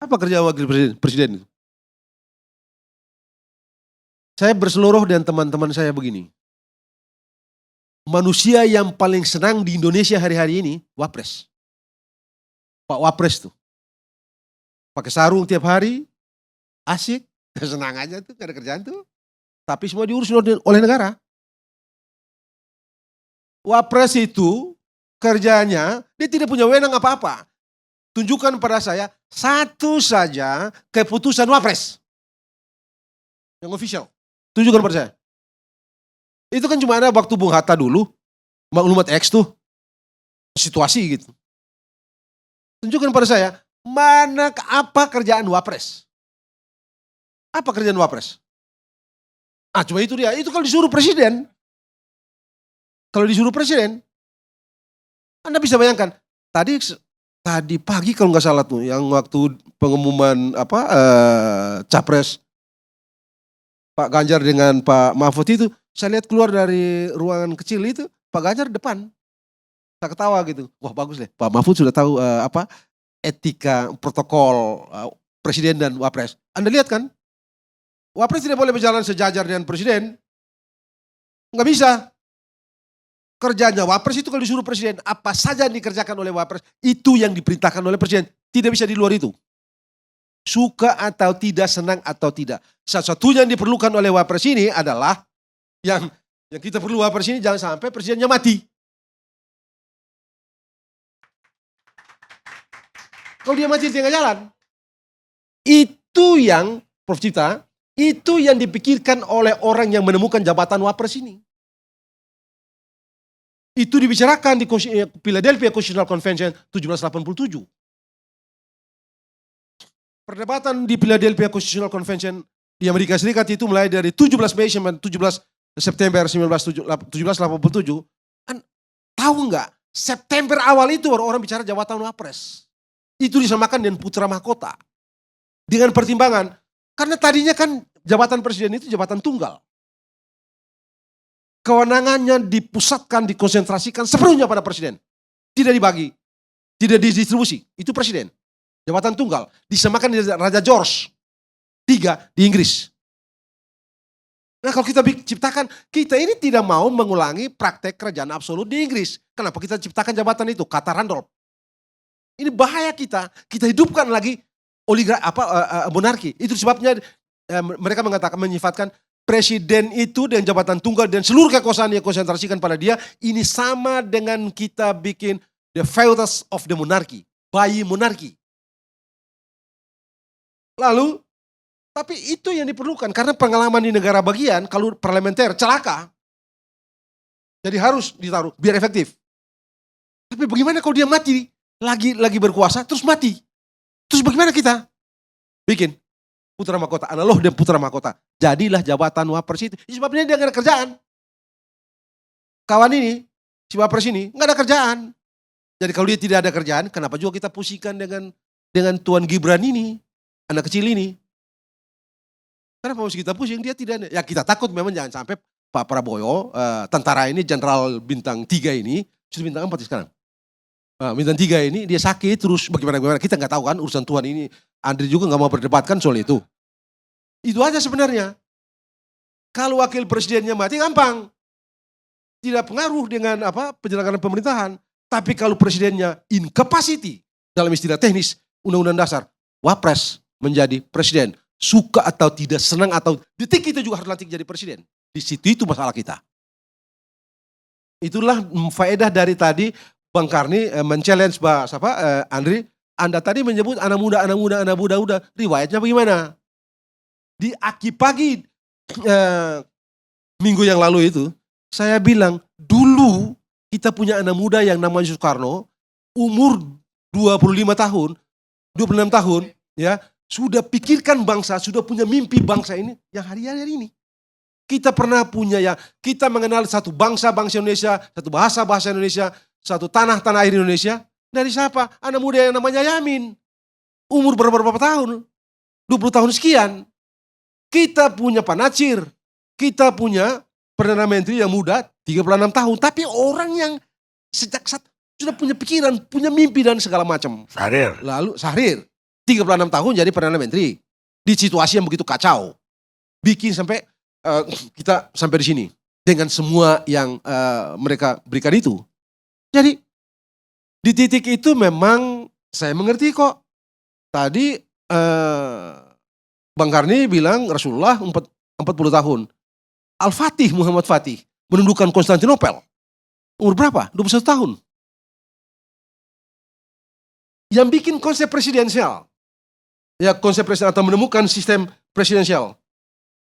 Apa kerja wakil presiden itu? Saya berseluruh dengan teman-teman saya begini. Manusia yang paling senang di Indonesia hari-hari ini, Wapres. Pak Wapres tuh. Pakai sarung tiap hari, asik, senang aja tuh, gak ada kerjaan tuh. Tapi semua diurus oleh negara. Wapres itu kerjanya, dia tidak punya wewenang apa-apa. Tunjukkan pada saya satu saja keputusan Wapres. Yang official. Tunjukkan pada saya. Itu kan cuma ada waktu Bung Hatta dulu, maklumat X tuh, situasi gitu. Tunjukkan pada saya, apa kerjaan Wapres? Apa kerjaan Wapres? Cuma itu dia, itu kalau disuruh presiden. Kalau disuruh presiden, Anda bisa bayangkan, tadi pagi kalau nggak salah tuh, yang waktu pengumuman capres Pak Ganjar dengan Pak Mahfud itu, saya lihat keluar dari ruangan kecil itu, Pak Ganjar depan, saya ketawa gitu, wah bagus deh, Pak Mahfud sudah tahu etika protokol presiden dan Wapres. Anda lihat kan, Wapres tidak boleh berjalan sejajar dengan presiden, nggak bisa. Kerjanya Wapres itu kalau disuruh presiden, apa saja yang dikerjakan oleh Wapres, itu yang diperintahkan oleh presiden. Tidak bisa di luar itu. Suka atau tidak, senang atau tidak. Satu-satunya yang diperlukan oleh Wapres ini adalah, yang kita perlu Wapres ini jangan sampai presidennya mati. Kalau dia mati di tengah jalan. Itu yang, Prof. Cipta, itu yang dipikirkan oleh orang yang menemukan jabatan Wapres ini. Itu dibicarakan di Philadelphia Constitutional Convention 1787. Perdebatan di Philadelphia Constitutional Convention di Amerika Serikat itu mulai dari 17 Mei sampai 17 September 1787. Tahu nggak? September awal itu orang bicara jabatan Wapres. Itu disamakan dengan putra mahkota. Dengan pertimbangan, karena tadinya kan jabatan presiden itu jabatan tunggal. Kewenangannya dipusatkan, dikonsentrasikan sepenuhnya pada presiden. Tidak dibagi, tidak didistribusi. Itu presiden. Jabatan tunggal. Disamakan dengan Raja George III di Inggris. Nah kalau kita ciptakan, kita ini tidak mau mengulangi praktek kerajaan absolut di Inggris. Kenapa kita ciptakan jabatan itu? Kata Randolph. Ini bahaya kita hidupkan lagi monarki. Itu sebabnya mereka menyifatkan presiden itu dengan jabatan tunggal dan seluruh kekuasaan yang konsentrasikan pada dia, ini sama dengan kita bikin the fetus of the monarchy, bayi monarki. Lalu, tapi itu yang diperlukan karena pengalaman di negara bagian kalau parlementer celaka. Jadi harus ditaruh biar efektif. Tapi bagaimana kalau dia mati lagi berkuasa terus mati? Terus bagaimana kita bikin putra mahkota, analog dan putra mahkota. Jadilah jabatan Wapres itu. Sebabnya dia gak ada kerjaan. Kawan ini, si Wapres ini gak ada kerjaan. Jadi kalau dia tidak ada kerjaan, kenapa juga kita pusingkan dengan Tuan Gibran ini, anak kecil ini. Kenapa harus kita pusing? Dia tidak ada. Ya kita takut memang jangan sampai Pak Prabowo, tentara ini Jenderal bintang 3 ini, sudah bintang 4 sekarang. Bintang 3 ini dia sakit terus bagaimana kita nggak tahu kan urusan Tuhan ini. Andri juga nggak mau berdebatkan soal itu. Itu aja sebenarnya. Kalau wakil presidennya mati gampang. Tidak pengaruh dengan penyelenggaraan pemerintahan. Tapi kalau presidennya incapacity dalam istilah teknis undang-undang dasar, wapres menjadi presiden. Suka atau tidak, senang atau detik itu juga harus lantik jadi presiden. Di situ itu masalah kita. Itulah faedah dari tadi Bang Karni men-challenge Andri. Anda tadi menyebut anak muda. Riwayatnya bagaimana? Di Aki Pagi minggu yang lalu itu, saya bilang dulu kita punya anak muda yang namanya Soekarno, umur 25 tahun, 26 tahun, ya sudah pikirkan bangsa, sudah punya mimpi bangsa ini yang hari-hari ini. Kita pernah punya kita mengenal satu bangsa Indonesia, satu bahasa Indonesia, satu tanah air Indonesia. Dari siapa? Anak muda yang namanya Yamin. Umur berapa tahun? 20 tahun sekian. Kita punya Pak Natsir. Kita punya Perdana Menteri yang muda, 36 tahun. Tapi orang yang sejak saat sudah punya pikiran, punya mimpi dan segala macam. Syahrir. Lalu Syahrir, 36 tahun jadi Perdana Menteri. Di situasi yang begitu kacau. Bikin sampai kita sampai di sini. Dengan semua yang mereka berikan itu. Jadi di titik itu memang saya mengerti kok. Tadi Bang Karni bilang Rasulullah 40 tahun. Al-Fatih, Muhammad Fatih menundukkan Konstantinopel. Umur berapa? 21 tahun. Yang bikin konsep presidensial. Ya konsep presidensial atau menemukan sistem presidensial.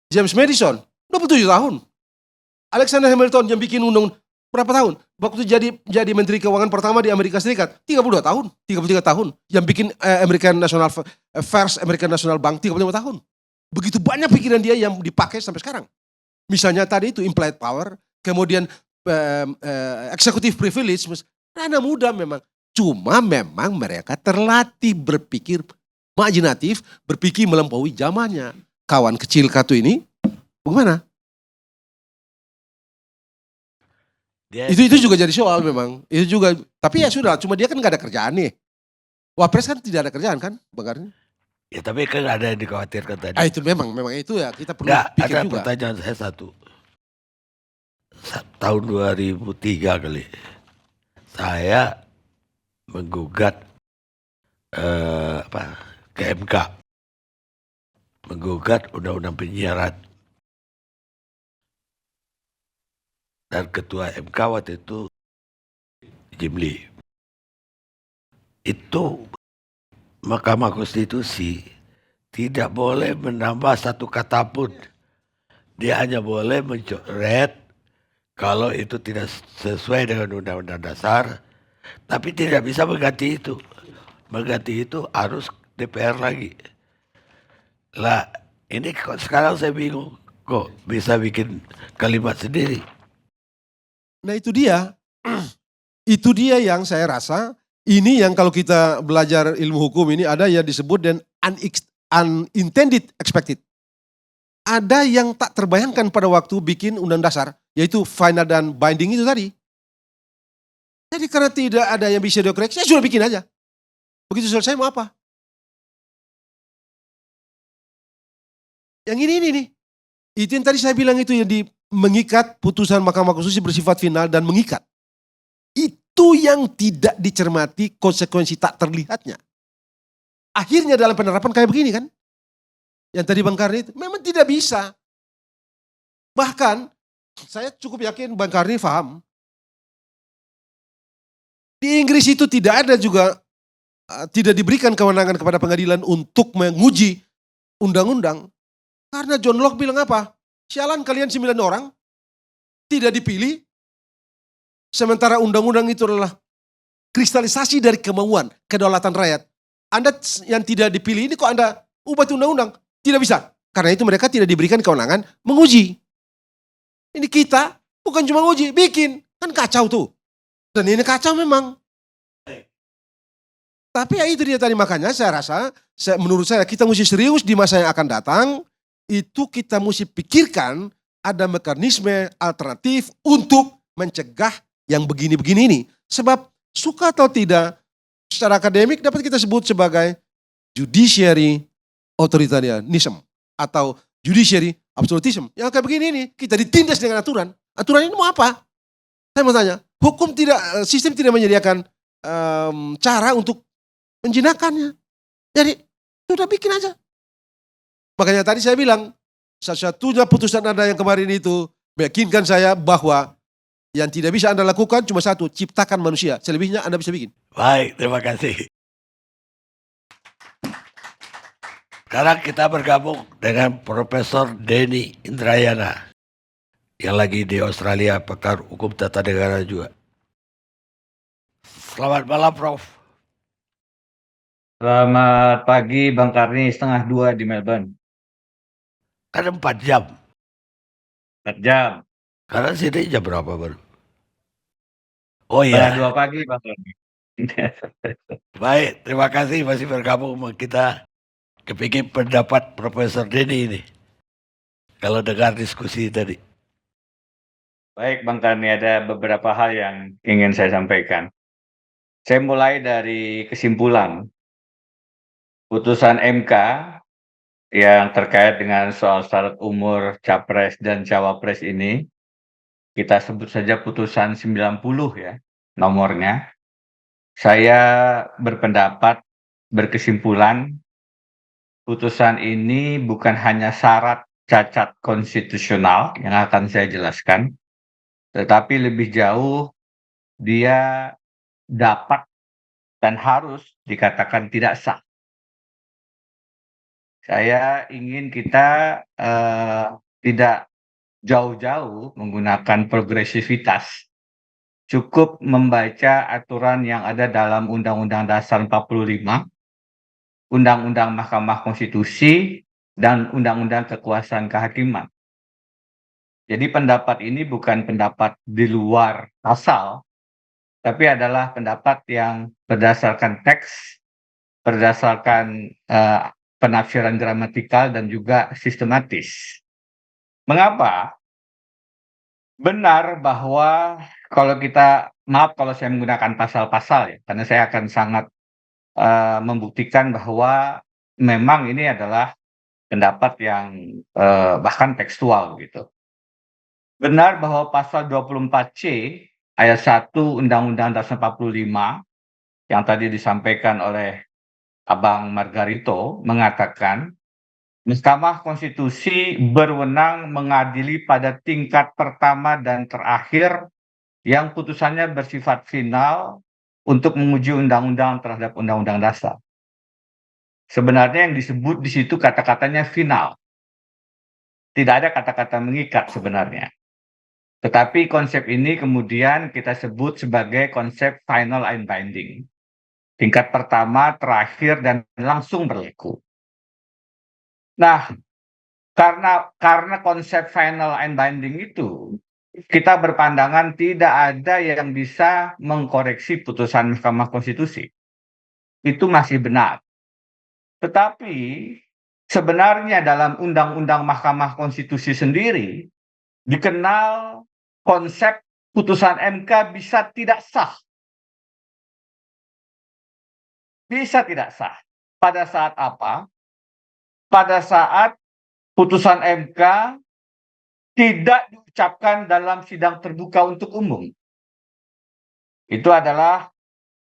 James Madison, 27 tahun. Alexander Hamilton yang bikin undang berapa tahun? Waktu jadi Menteri Keuangan pertama di Amerika Serikat, 32 tahun, 33 tahun. Yang bikin American National Bank, 35 tahun. Begitu banyak pikiran dia yang dipakai sampai sekarang. Misalnya tadi itu implied power, kemudian executive privilege, anak muda memang. Cuma memang mereka terlatih berpikir imajinatif, berpikir melampaui zamannya. Kawan kecil Katu ini, bagaimana? Itu juga jadi soal memang. Itu juga, tapi ya sudah, cuma dia kan gak ada kerjaan nih. Wapres kan tidak ada kerjaan kan, Bang Karni? Ya tapi kan ada yang dikhawatirkan tadi. Itu memang itu ya kita perlu pikir ada juga. Pertanyaan saya satu. Tahun 2003 kali. Saya menggugat ke MK. Menggugat undang-undang penyiaran. Dan ketua MK waktu itu Jimli. Itu Mahkamah Konstitusi tidak boleh menambah satu kata pun. Dia hanya boleh mencoret kalau itu tidak sesuai dengan undang-undang dasar. Tapi tidak bisa mengganti itu. Mengganti itu harus DPR lagi. Lah ini kok sekarang saya bingung. Kok bisa bikin kalimat sendiri. Nah itu dia. Itu dia yang saya rasa. Ini yang kalau kita belajar ilmu hukum ini ada yang disebut dan unintended expected. Ada yang tak terbayangkan pada waktu bikin undang dasar, yaitu final dan binding itu tadi. Jadi karena tidak ada yang bisa dikoreksi, saya sudah bikin aja. Begitu selesai mau apa? Yang ini nih. Itu yang tadi saya bilang itu yang mengikat putusan Mahkamah Konstitusi bersifat final dan mengikat. Itu yang tidak dicermati konsekuensi tak terlihatnya. Akhirnya dalam penerapan kayak begini kan. Yang tadi Bang Karni itu memang tidak bisa. Bahkan saya cukup yakin Bang Karni paham. Di Inggris itu tidak ada juga, tidak diberikan kewenangan kepada pengadilan untuk menguji undang-undang. Karena John Locke bilang apa? Sialan kalian 9 orang, tidak dipilih. Sementara undang-undang itu adalah kristalisasi dari kemauan, kedaulatan rakyat. Anda yang tidak dipilih ini kok Anda ubah undang-undang? Tidak bisa. Karena itu mereka tidak diberikan kewenangan menguji. Ini kita bukan cuma uji, bikin. Kan kacau tuh. Dan ini kacau memang. Tapi ya itu dia tadi, makanya saya rasa, menurut saya kita mesti serius di masa yang akan datang. Itu kita mesti pikirkan ada mekanisme alternatif untuk mencegah yang begini-begini ini. Sebab suka atau tidak, secara akademik dapat kita sebut sebagai judiciary authoritarianism atau judiciary absolutism. Yang kayak begini ini kita ditindas dengan aturan. Aturan ini mau apa? Saya mau tanya, sistem tidak menyediakan cara untuk menjinakkannya. Jadi sudah bikin aja. Makanya tadi saya bilang, satu-satunya putusan Anda yang kemarin itu meyakinkan saya bahwa yang tidak bisa Anda lakukan cuma satu, ciptakan manusia. Selebihnya Anda bisa bikin. Baik, terima kasih. Sekarang kita bergabung dengan Profesor Denny Indrayana yang lagi di Australia, pakar hukum tata negara juga. Selamat malam, Prof. Selamat pagi Bang Karni, 1:30 di Melbourne. Kan 4 jam. 4 jam. Karena sini jam berapa baru? Oh Setengah iya, 2 pagi Bang Karni. baik. Terima kasih masih bergabung sama kita. Kepikir pendapat Profesor Denny ini. Kalau dengar diskusi tadi. Baik Bang Karni, ada beberapa hal yang ingin saya sampaikan. Saya mulai dari kesimpulan. Putusan MK yang terkait dengan soal syarat umur capres dan cawapres ini, kita sebut saja putusan 90 ya, nomornya. Saya berkesimpulan, putusan ini bukan hanya syarat cacat konstitusional yang akan saya jelaskan, tetapi lebih jauh dia dapat dan harus dikatakan tidak sah. Saya ingin kita tidak jauh-jauh menggunakan progresivitas. Cukup membaca aturan yang ada dalam Undang-Undang Dasar 45, Undang-Undang Mahkamah Konstitusi, dan Undang-Undang Kekuasaan Kehakiman. Jadi pendapat ini bukan pendapat di luar pasal, tapi adalah pendapat yang berdasarkan teks, berdasarkan penafsiran gramatikal dan juga sistematis. Mengapa? Benar bahwa kalau kita, maaf kalau saya menggunakan pasal-pasal ya, karena saya akan sangat membuktikan bahwa memang ini adalah pendapat yang bahkan tekstual gitu. Benar bahwa pasal 24C ayat 1 Undang-Undang Dasar 45 yang tadi disampaikan oleh Abang Margarito mengatakan Mahkamah Konstitusi berwenang mengadili pada tingkat pertama dan terakhir yang putusannya bersifat final untuk menguji undang-undang terhadap undang-undang dasar. Sebenarnya yang disebut di situ kata-katanya final. Tidak ada kata-kata mengikat sebenarnya. Tetapi konsep ini kemudian kita sebut sebagai konsep final and binding. Tingkat pertama, terakhir, dan langsung berlaku. Nah, karena konsep final and binding itu, kita berpandangan tidak ada yang bisa mengkoreksi putusan Mahkamah Konstitusi. Itu masih benar. Tetapi sebenarnya dalam Undang-Undang Mahkamah Konstitusi sendiri dikenal konsep putusan MK bisa tidak sah. Bisa tidak sah. Pada saat apa? Pada saat putusan MK tidak diucapkan dalam sidang terbuka untuk umum. Itu adalah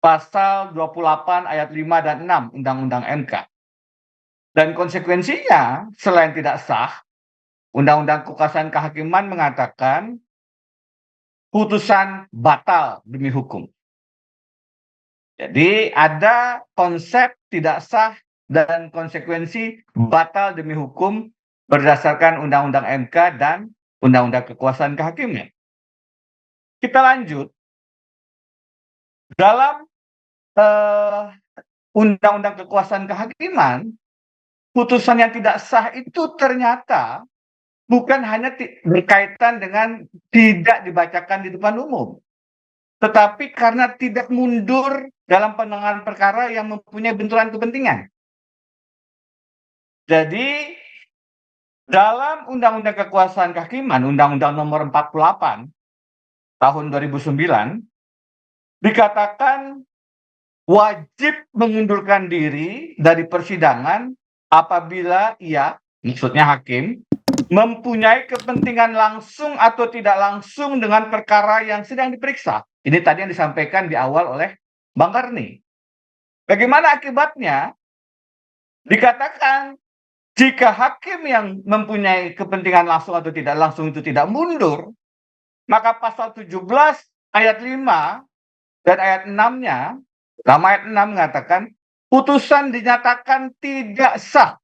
pasal 28 ayat 5 dan 6 Undang-Undang MK. Dan konsekuensinya selain tidak sah, Undang-Undang Kekuasaan Kehakiman mengatakan putusan batal demi hukum. Jadi ada konsep tidak sah dan konsekuensi batal demi hukum berdasarkan Undang-Undang MK dan Undang-Undang Kekuasaan Kehakiman. Kita lanjut. Dalam Undang-Undang Kekuasaan Kehakiman, putusan yang tidak sah itu ternyata bukan hanya berkaitan dengan tidak dibacakan di depan umum, tetapi karena tidak mundur dalam penanganan perkara yang mempunyai benturan kepentingan. Jadi Dalam Undang-Undang Kekuasaan Kehakiman, Undang-Undang Nomor 48 tahun 2009, dikatakan wajib mengundurkan diri dari persidangan apabila ia, maksudnya hakim, mempunyai kepentingan langsung atau tidak langsung dengan perkara yang sedang diperiksa. Ini tadi yang disampaikan di awal oleh Bang Karni. Bagaimana akibatnya? Dikatakan jika hakim yang mempunyai kepentingan langsung atau tidak langsung itu tidak mundur, maka pasal 17 ayat 5 dan ayat 6-nya, ayat 6 mengatakan putusan dinyatakan tidak sah.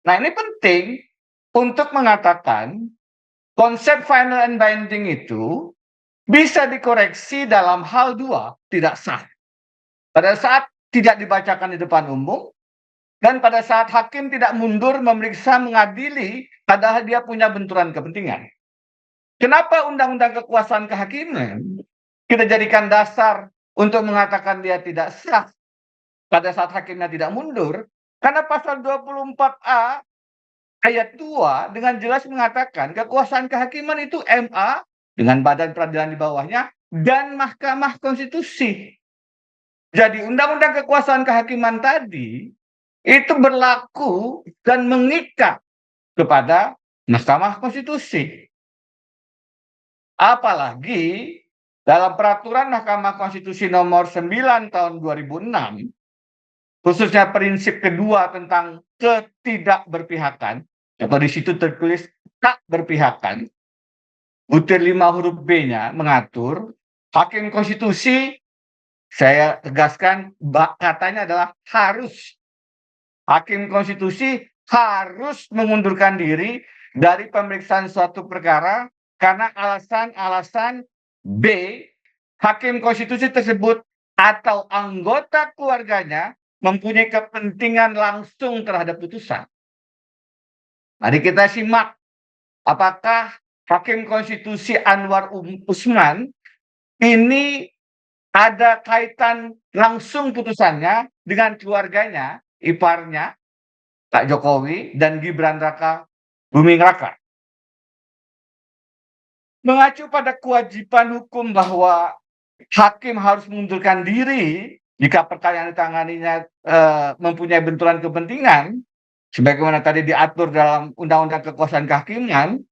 Nah, ini penting untuk mengatakan konsep final and binding itu bisa dikoreksi dalam hal dua, tidak sah. Pada saat tidak dibacakan di depan umum, dan pada saat hakim tidak mundur memeriksa mengadili, padahal dia punya benturan kepentingan. Kenapa Undang-Undang Kekuasaan Kehakiman kita jadikan dasar untuk mengatakan dia tidak sah pada saat hakimnya tidak mundur? Karena pasal 24A ayat 2 dengan jelas mengatakan kekuasaan kehakiman itu MA dengan badan peradilan di bawahnya dan Mahkamah Konstitusi. Jadi Undang-Undang Kekuasaan Kehakiman tadi itu berlaku dan mengikat kepada Mahkamah Konstitusi. Apalagi dalam peraturan Mahkamah Konstitusi nomor 9 tahun 2006, khususnya prinsip kedua tentang ketidakberpihakan, atau di situ tertulis tak berpihakan, butir 5 huruf B-nya mengatur hakim konstitusi, saya tegaskan katanya adalah harus. Hakim konstitusi harus mengundurkan diri dari pemeriksaan suatu perkara karena alasan-alasan B, hakim konstitusi tersebut atau anggota keluarganya mempunyai kepentingan langsung terhadap putusan. Mari kita simak apakah hakim konstitusi Anwar Usman ini ada kaitan langsung putusannya dengan keluarganya, iparnya, Pak Jokowi dan Gibran Raka Buming Raka. Mengacu pada kewajiban hukum bahwa hakim harus mengundurkan diri jika perkara yang ditanganinya mempunyai benturan kepentingan, sebagaimana tadi diatur dalam Undang-Undang Kekuasaan Kehakiman,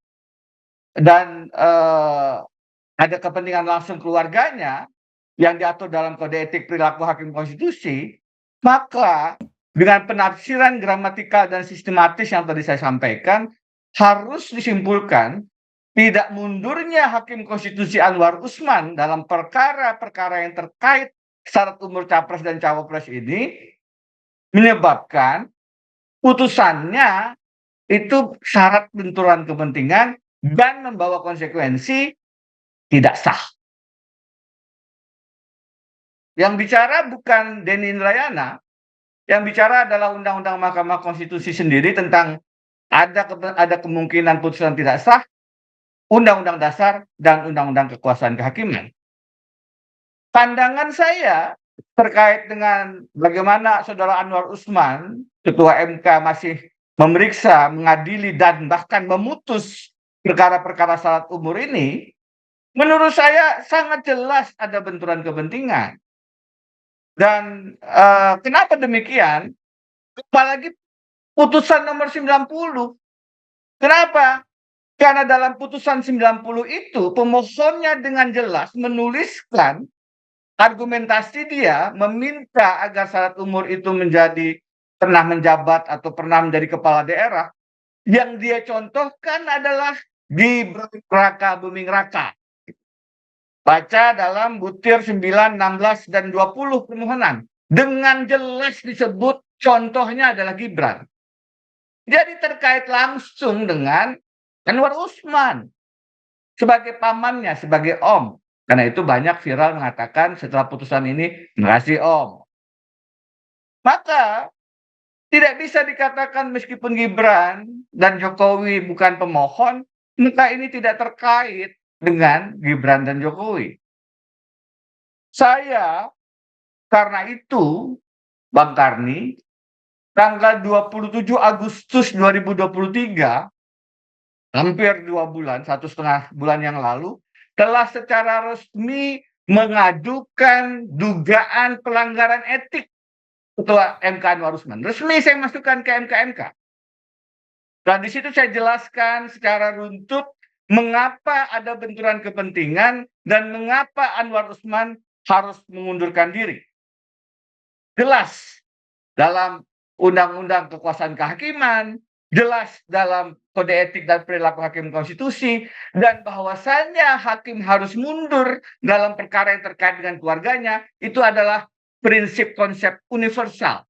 dan ada kepentingan langsung keluarganya yang diatur dalam Kode Etik Perilaku Hakim Konstitusi, maka dengan penafsiran gramatikal dan sistematis yang tadi saya sampaikan, harus disimpulkan tidak mundurnya Hakim Konstitusi Anwar Usman dalam perkara-perkara yang terkait syarat umur capres dan cawapres ini menyebabkan putusannya itu syarat benturan kepentingan dan membawa konsekuensi tidak sah. Yang bicara bukan Denny Indrayana, yang bicara adalah Undang-Undang Mahkamah Konstitusi sendiri tentang ada kemungkinan putusan tidak sah, Undang-Undang Dasar dan Undang-Undang Kekuasaan Kehakiman. Pandangan saya terkait dengan bagaimana Saudara Anwar Usman, Ketua MK, masih memeriksa, mengadili, dan bahkan memutus perkara-perkara syarat umur ini, menurut saya sangat jelas ada benturan kepentingan. Dan kenapa demikian? Apalagi putusan nomor 90. Kenapa? Karena dalam putusan 90 itu pemohonnya dengan jelas menuliskan argumentasi dia meminta agar syarat umur itu menjadi pernah menjabat atau pernah menjadi kepala daerah. Yang dia contohkan adalah Gibran Raka Buming Raka. Baca dalam butir 9, 16, dan 20 permohonan. Dengan jelas disebut contohnya adalah Gibran. Jadi terkait langsung dengan Anwar Usman. Sebagai pamannya, sebagai om. Karena itu banyak viral mengatakan setelah putusan ini, makasih om. Maka tidak bisa dikatakan meskipun Gibran dan Jokowi bukan pemohon, maka ini tidak terkait dengan Gibran dan Jokowi. Saya karena itu, Bang Karni, tanggal 27 Agustus 2023, hampir 2 bulan, 1,5 bulan yang lalu, telah secara resmi mengajukan dugaan pelanggaran etik Ketua MK Anwar Usman. Resmi saya masukkan ke MK. Dan di situ saya jelaskan secara runtut mengapa ada benturan kepentingan dan mengapa Anwar Usman harus mengundurkan diri. Jelas dalam Undang-Undang Kekuasaan Kehakiman, jelas dalam Kode Etik dan Perilaku Hakim Konstitusi, dan bahwasannya hakim harus mundur dalam perkara yang terkait dengan keluarganya, itu adalah prinsip konsep universal.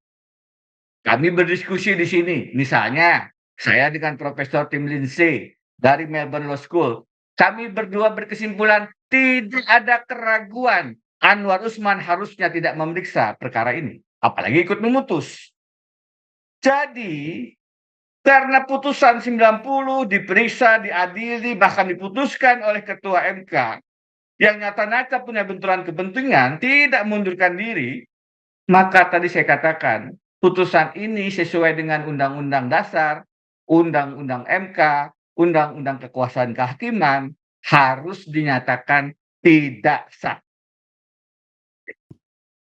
Kami berdiskusi di sini, misalnya saya dengan Profesor Tim Lindsay dari Melbourne Law School, kami berdua berkesimpulan tidak ada keraguan Anwar Usman harusnya tidak memeriksa perkara ini, apalagi ikut memutus. Jadi, karena putusan 90 diperiksa, diadili, bahkan diputuskan oleh Ketua MK yang nyata-nyata punya benturan kepentingan, tidak mundurkan diri, maka tadi saya katakan, putusan ini sesuai dengan Undang-Undang Dasar, Undang-Undang MK, Undang-Undang Kekuasaan Kehakiman, harus dinyatakan tidak sah.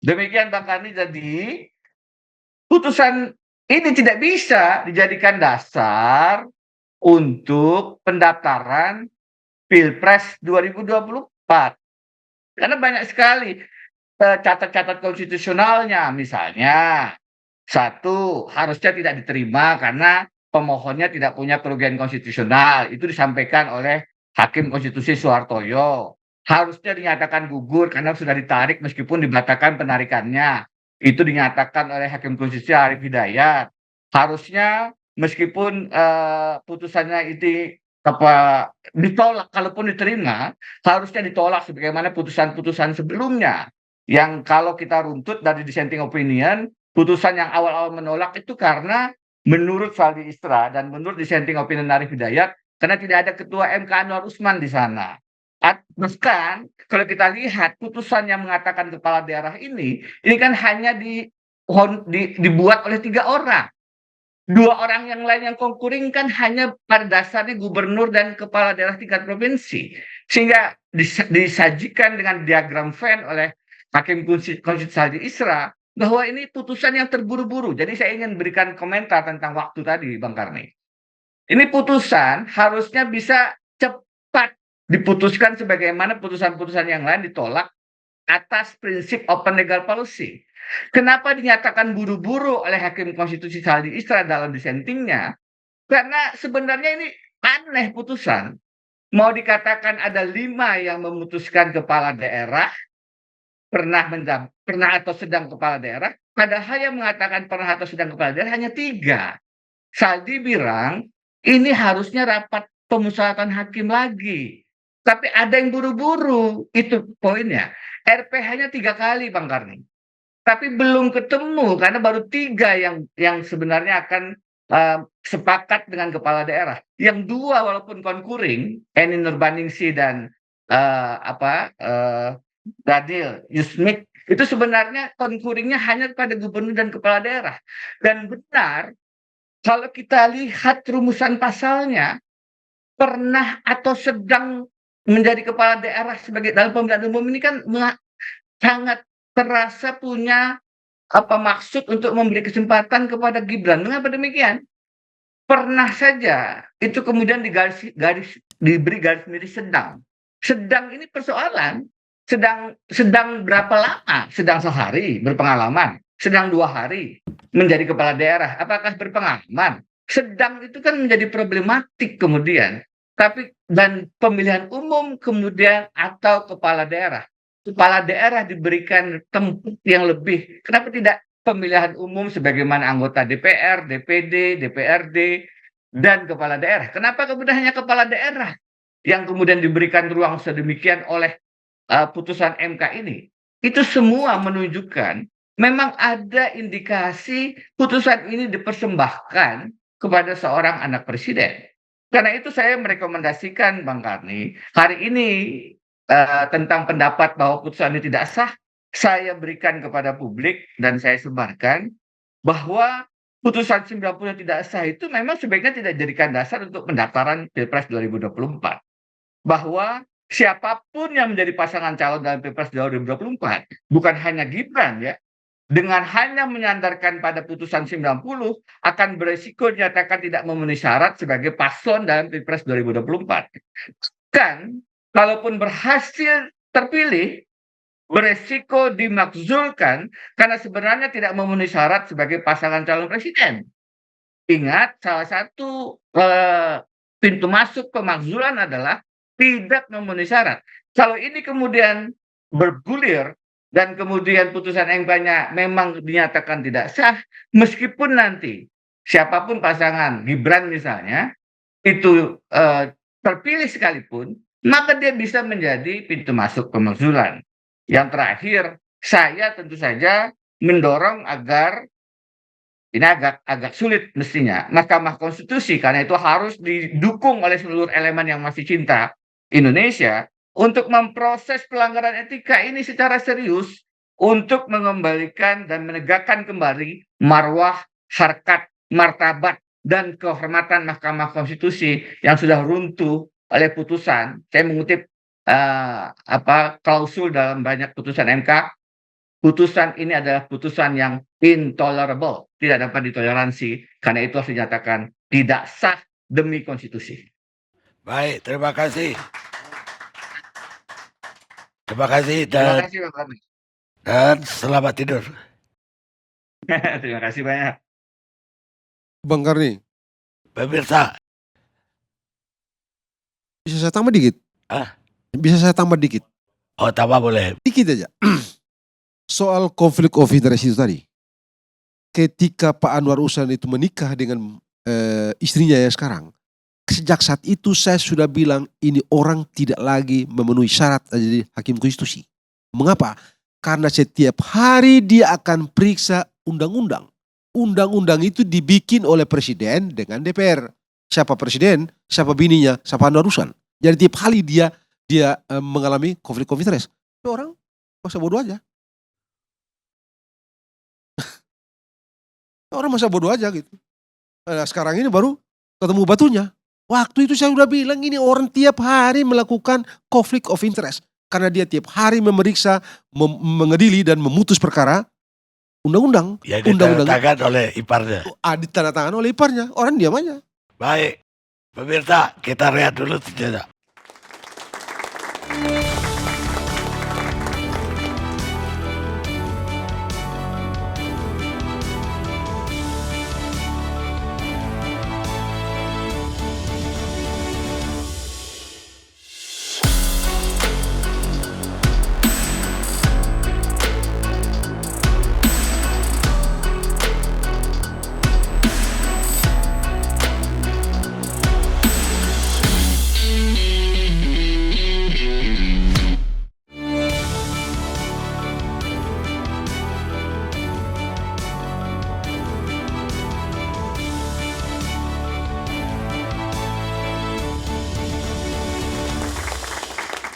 Demikian Bang Karni, jadi putusan ini tidak bisa dijadikan dasar untuk pendaftaran Pilpres 2024. Karena banyak sekali catat-catat konstitusionalnya, misalnya, satu, harusnya tidak diterima karena pemohonnya tidak punya kerugian konstitusional. Itu disampaikan oleh Hakim Konstitusi Soehartoyo. Harusnya dinyatakan gugur karena sudah ditarik meskipun dibatalkan penarikannya. Itu dinyatakan oleh Hakim Konstitusi Arief Hidayat. Harusnya meskipun putusannya itu ditolak, kalaupun diterima, harusnya ditolak sebagaimana putusan-putusan sebelumnya. Yang kalau kita runtut dari dissenting opinion, putusan yang awal-awal menolak itu karena menurut Saldi Isra dan menurut dissenting opinion Arief Hidayat, karena tidak ada Ketua MK Anwar Usman di sana. Bahkan kalau kita lihat putusan yang mengatakan kepala daerah ini kan hanya dibuat oleh 3 orang. 2 orang yang lain yang konkuring kan hanya pada dasarnya gubernur dan kepala daerah tingkat provinsi. Sehingga disajikan dengan diagram Venn oleh Hakim Konstitusi Saldi Isra bahwa ini putusan yang terburu-buru. Jadi saya ingin berikan komentar tentang waktu tadi, Bang Karni. Ini putusan harusnya bisa cepat diputuskan sebagaimana putusan-putusan yang lain ditolak atas prinsip open legal policy. Kenapa dinyatakan buru-buru oleh Hakim Konstitusi Saldi Isra dalam dissentingnya? Karena sebenarnya ini aneh putusan. Mau dikatakan ada 5 yang memutuskan kepala daerah, pernah atau sedang kepala daerah, padahal yang mengatakan pernah atau sedang kepala daerah hanya 3. Saldi bilang ini harusnya rapat pemusyawaratan hakim lagi. Tapi ada yang buru-buru, itu poinnya. RPH-nya 3 kali, Bang Karni. Tapi belum ketemu karena baru 3 yang sebenarnya akan sepakat dengan kepala daerah. Yang 2 walaupun konkuring, Eni Nurbaningsi dan Dadil Yusmik, itu sebenarnya konkuringnya hanya kepada gubernur dan kepala daerah. Dan benar, kalau kita lihat rumusan pasalnya, pernah atau sedang menjadi kepala daerah sebagai dalam pemilihan umum ini kan sangat terasa punya maksud untuk memberi kesempatan kepada Gibran. Mengapa demikian? Pernah saja itu kemudian diberi garis miring sedang. Sedang ini persoalan. Sedang berapa lama? Sedang sehari berpengalaman. Sedang 2 hari menjadi kepala daerah. Apakah berpengalaman? Sedang itu kan menjadi problematik kemudian. Tapi dan pemilihan umum kemudian atau kepala daerah. Kepala daerah diberikan tempat yang lebih. Kenapa tidak pemilihan umum sebagaimana anggota DPR, DPD, DPRD, dan kepala daerah? Kenapa kemudian hanya kepala daerah yang kemudian diberikan ruang sedemikian oleh putusan MK ini? Itu semua menunjukkan memang ada indikasi putusan ini dipersembahkan kepada seorang anak presiden. Karena itu saya merekomendasikan Bang Karni, hari ini tentang pendapat bahwa putusan ini tidak sah, saya berikan kepada publik dan saya sebarkan bahwa putusan 90 tidak sah itu memang sebaiknya tidak dijadikan dasar untuk pendaftaran Pilpres 2024. Bahwa siapapun yang menjadi pasangan calon dalam Pilpres 2024, bukan hanya Gibran ya, dengan hanya menyandarkan pada putusan 90 akan beresiko dinyatakan tidak memenuhi syarat sebagai paslon dalam Pilpres 2024. Kan, kalaupun berhasil terpilih, beresiko dimakzulkan karena sebenarnya tidak memenuhi syarat sebagai pasangan calon presiden. Ingat, salah satu pintu masuk pemakzulan adalah tidak memenuhi syarat. Kalau ini kemudian bergulir dan kemudian putusan MK-nya memang dinyatakan tidak sah, meskipun nanti siapapun pasangan Gibran misalnya itu terpilih sekalipun, maka dia bisa menjadi pintu masuk pemakzulan. Yang terakhir, saya tentu saja mendorong agar ini agak sulit mestinya Mahkamah Konstitusi, karena itu harus didukung oleh seluruh elemen yang masih cinta Indonesia untuk memproses pelanggaran etika ini secara serius untuk mengembalikan dan menegakkan kembali marwah, harkat, martabat dan kehormatan Mahkamah Konstitusi yang sudah runtuh oleh putusan. Saya mengutip klausul dalam banyak putusan MK. Putusan ini adalah putusan yang intolerable, tidak dapat ditoleransi, karena itu harus dinyatakan tidak sah demi konstitusi. Baik, terima kasih. Terima kasih Terima kasih Pak Karni. dan selamat tidur. Terima kasih banyak. Bang Karni, Pemirsa, bisa saya tambah dikit? Bisa saya tambah dikit? oh tambah boleh. Dikit aja. Soal konflik of interest itu tadi. Ketika Pak Anwar Usman itu menikah dengan istrinya yang sekarang. Sejak saat itu saya sudah bilang ini orang tidak lagi memenuhi syarat jadi hakim konstitusi. Mengapa? Karena setiap hari dia akan periksa undang-undang. Undang-undang itu dibikin oleh presiden dengan DPR. Siapa presiden, siapa bininya, siapa Anwar Usman. Jadi tiap kali dia mengalami konflik of interest. Itu orang masa bodoh aja. Orang masa bodoh aja gitu. Nah, sekarang ini baru ketemu batunya. Waktu itu saya udah bilang ini orang tiap hari melakukan konflik of interest. Karena dia tiap hari memeriksa, mengadili dan memutus perkara undang-undang. Ya Undang-undang ditandatangan oleh iparnya. ditandatangan oleh iparnya. Orang diam aja. Baik, pemirsa kita rehat dulu sejenak.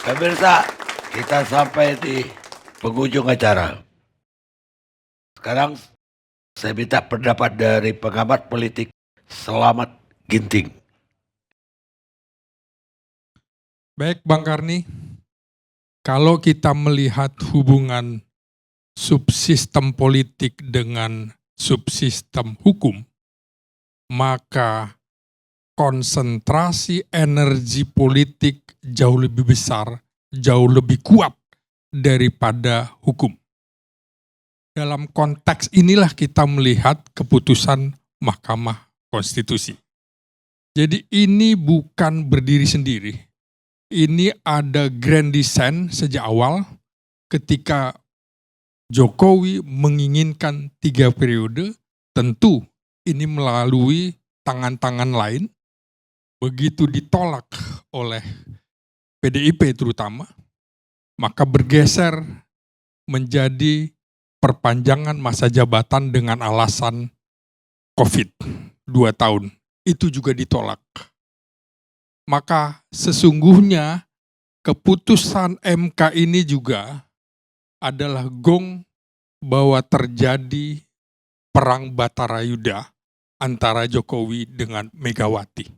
Pemirsa, kita sampai di penghujung acara. Sekarang saya minta pendapat dari pengamat politik Selamat Ginting. Baik Bang Karni, kalau kita melihat hubungan subsistem politik dengan subsistem hukum, maka konsentrasi energi politik jauh lebih besar, jauh lebih kuat daripada hukum. Dalam konteks inilah kita melihat keputusan Mahkamah Konstitusi. Jadi ini bukan berdiri sendiri. Ini ada grand design sejak awal ketika Jokowi menginginkan 3 periode, tentu ini melalui tangan-tangan lain. Begitu ditolak oleh PDIP terutama, maka bergeser menjadi perpanjangan masa jabatan dengan alasan COVID 2 tahun. Itu juga ditolak. Maka sesungguhnya keputusan MK ini juga adalah gong bahwa terjadi perang Batarayuda antara Jokowi dengan Megawati.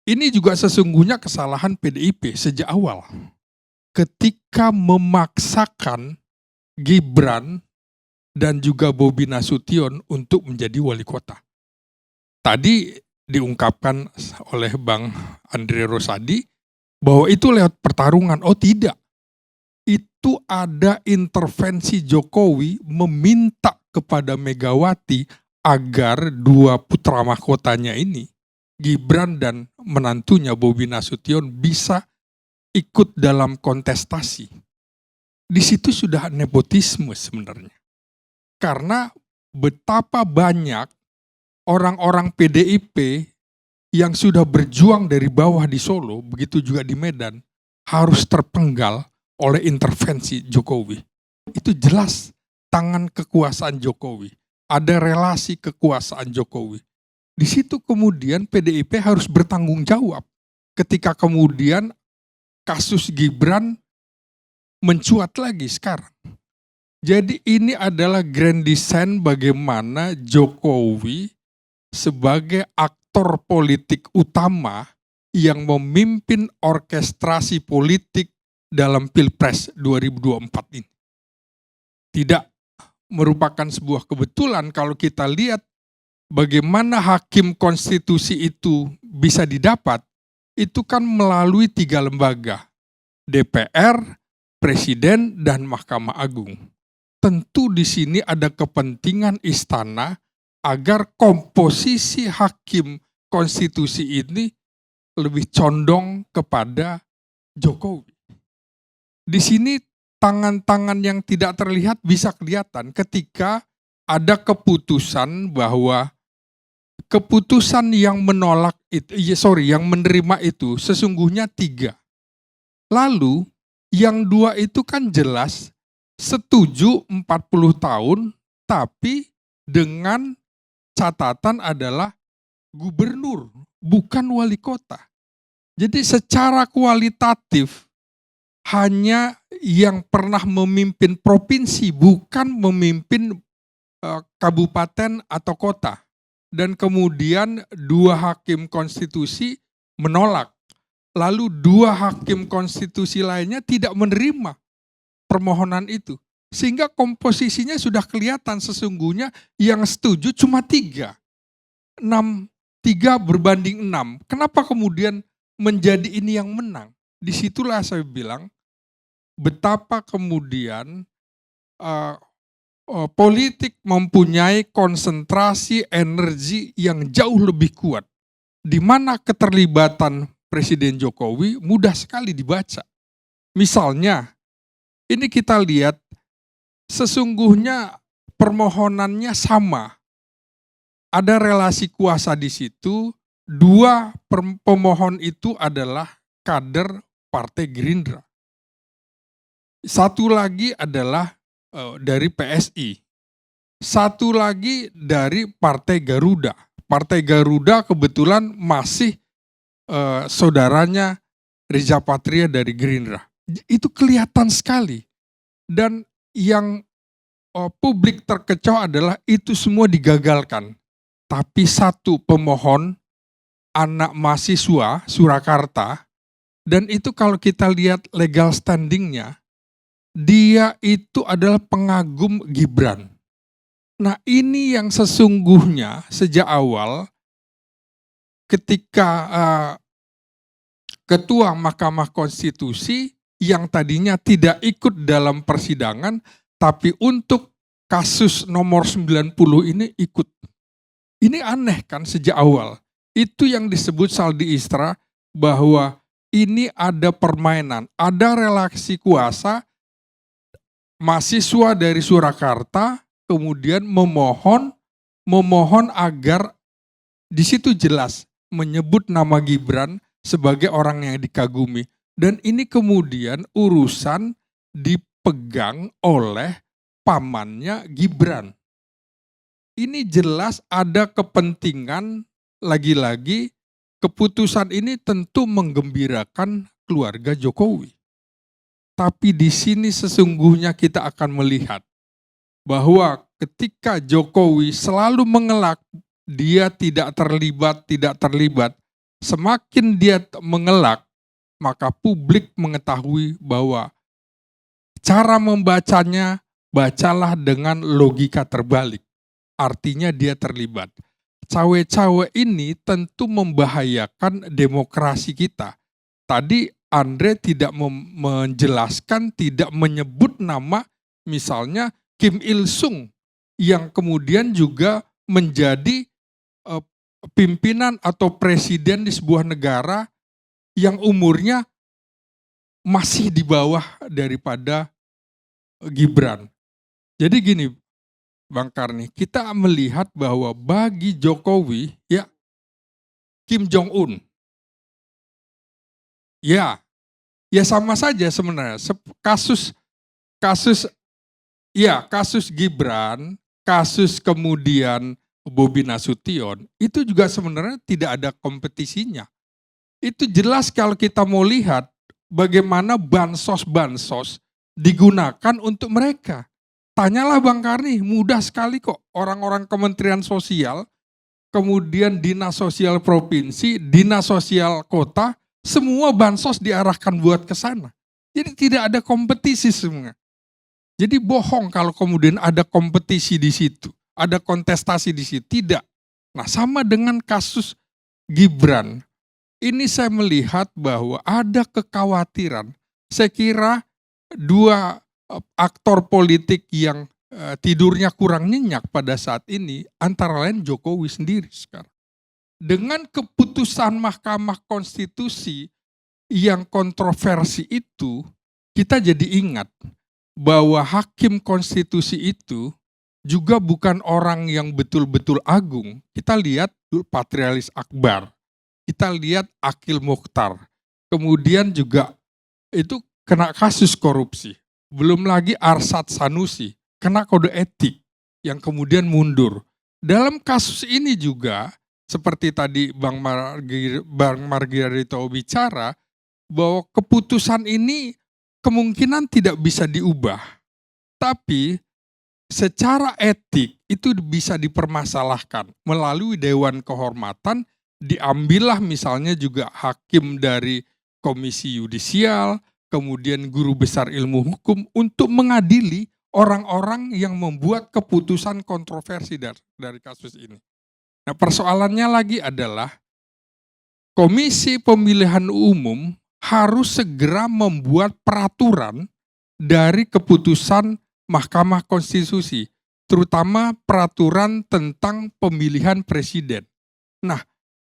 Ini juga sesungguhnya kesalahan PDIP sejak awal. Ketika memaksakan Gibran dan juga Bobi Nasution untuk menjadi wali kota. Tadi diungkapkan oleh Bang Andre Rosadi bahwa itu lewat pertarungan. Oh tidak. Itu ada intervensi Jokowi meminta kepada Megawati agar dua putra mahkotanya ini, Gibran dan menantunya Bobi Nasution, bisa ikut dalam kontestasi. Di situ sudah nepotisme sebenarnya. Karena betapa banyak orang-orang PDIP yang sudah berjuang dari bawah di Solo, begitu juga di Medan, harus terpenggal oleh intervensi Jokowi. Itu jelas tangan kekuasaan Jokowi. Ada relasi kekuasaan Jokowi. Di situ kemudian PDIP harus bertanggung jawab ketika kemudian kasus Gibran mencuat lagi sekarang. Jadi ini adalah grand design bagaimana Jokowi sebagai aktor politik utama yang memimpin orkestrasi politik dalam Pilpres 2024 ini. Tidak merupakan sebuah kebetulan kalau kita lihat bagaimana hakim konstitusi itu bisa didapat, itu kan melalui 3 lembaga, DPR, Presiden, dan Mahkamah Agung. Tentu di sini ada kepentingan istana agar komposisi hakim konstitusi ini lebih condong kepada Jokowi. Di sini tangan-tangan yang tidak terlihat bisa kelihatan ketika ada keputusan bahwa keputusan yang menolak itu, yang menerima itu sesungguhnya 3. Lalu yang 2 itu kan jelas setuju 40 tahun, tapi dengan catatan adalah gubernur, bukan wali kota. Jadi secara kualitatif hanya yang pernah memimpin provinsi, bukan memimpin kabupaten atau kota. Dan kemudian 2 hakim konstitusi menolak. Lalu 2 hakim konstitusi lainnya tidak menerima permohonan itu. Sehingga komposisinya sudah kelihatan sesungguhnya yang setuju cuma 3. 3 berbanding 6. Kenapa kemudian menjadi ini yang menang? Disitulah saya bilang betapa kemudian politik mempunyai konsentrasi energi yang jauh lebih kuat. Di mana keterlibatan Presiden Jokowi mudah sekali dibaca. Misalnya, ini kita lihat sesungguhnya permohonannya sama. Ada relasi kuasa di situ, 2 pemohon itu adalah kader Partai Gerindra. Satu lagi adalah dari PSI. Satu lagi dari Partai Garuda. Partai Garuda kebetulan masih saudaranya Reza Patria dari Gerindra. Itu kelihatan sekali. Dan yang publik terkecoh adalah itu semua digagalkan. Tapi satu pemohon, anak mahasiswa Surakarta, dan itu kalau kita lihat legal standingnya, dia itu adalah pengagum Gibran. Nah ini yang sesungguhnya sejak awal ketika Ketua Mahkamah Konstitusi yang tadinya tidak ikut dalam persidangan, tapi untuk kasus nomor 90 ini ikut. Ini aneh kan sejak awal. Itu yang disebut Saldi Isra bahwa ini ada permainan, ada relasi kuasa. Mahasiswa dari Surakarta kemudian memohon agar di situ jelas menyebut nama Gibran sebagai orang yang dikagumi. Dan ini kemudian urusan dipegang oleh pamannya Gibran. Ini jelas ada kepentingan, lagi-lagi keputusan ini tentu menggembirakan keluarga Jokowi. Tapi di sini sesungguhnya kita akan melihat bahwa ketika Jokowi selalu mengelak dia tidak terlibat, semakin dia mengelak, maka publik mengetahui bahwa cara membacanya, bacalah dengan logika terbalik. Artinya dia terlibat. Cawe-cawe ini tentu membahayakan demokrasi kita. Tadi Andre tidak menjelaskan, tidak menyebut nama misalnya Kim Il Sung yang kemudian juga menjadi pimpinan atau presiden di sebuah negara yang umurnya masih di bawah daripada Gibran. Jadi gini Bang Karni, kita melihat bahwa bagi Jokowi ya Kim Jong Un ya sama saja sebenarnya. Kasus Gibran, kasus kemudian Bobi Nasution itu juga sebenarnya tidak ada kompetisinya. Itu jelas kalau kita mau lihat bagaimana bansos digunakan untuk mereka. Tanyalah Bang Karni, mudah sekali kok orang-orang Kementerian Sosial, kemudian Dinas Sosial Provinsi, Dinas Sosial Kota, semua bansos diarahkan buat ke sana. Jadi tidak ada kompetisi semua. Jadi bohong kalau kemudian ada kompetisi di situ, ada kontestasi di situ. Tidak. Nah sama dengan kasus Gibran, ini saya melihat bahwa ada kekhawatiran. Saya kira dua aktor politik yang tidurnya kurang nyenyak pada saat ini, antara lain Jokowi sendiri sekarang. Dengan keputusan Mahkamah Konstitusi yang kontroversi itu, kita jadi ingat bahwa hakim konstitusi itu juga bukan orang yang betul-betul agung. Kita lihat Patrialis Akbar, kita lihat Akil Mukhtar, kemudian juga itu kena kasus korupsi. Belum lagi Arsyad Sanusi, kena kode etik yang kemudian mundur. Dalam kasus ini juga, seperti tadi Bang Margarito bicara, bahwa keputusan ini kemungkinan tidak bisa diubah. Tapi secara etik itu bisa dipermasalahkan. Melalui Dewan Kehormatan, diambillah misalnya juga hakim dari Komisi Yudisial, kemudian guru besar ilmu hukum untuk mengadili orang-orang yang membuat keputusan kontroversi dari kasus ini. Nah persoalannya lagi adalah Komisi Pemilihan Umum harus segera membuat peraturan dari keputusan Mahkamah Konstitusi, terutama peraturan tentang pemilihan presiden. Nah,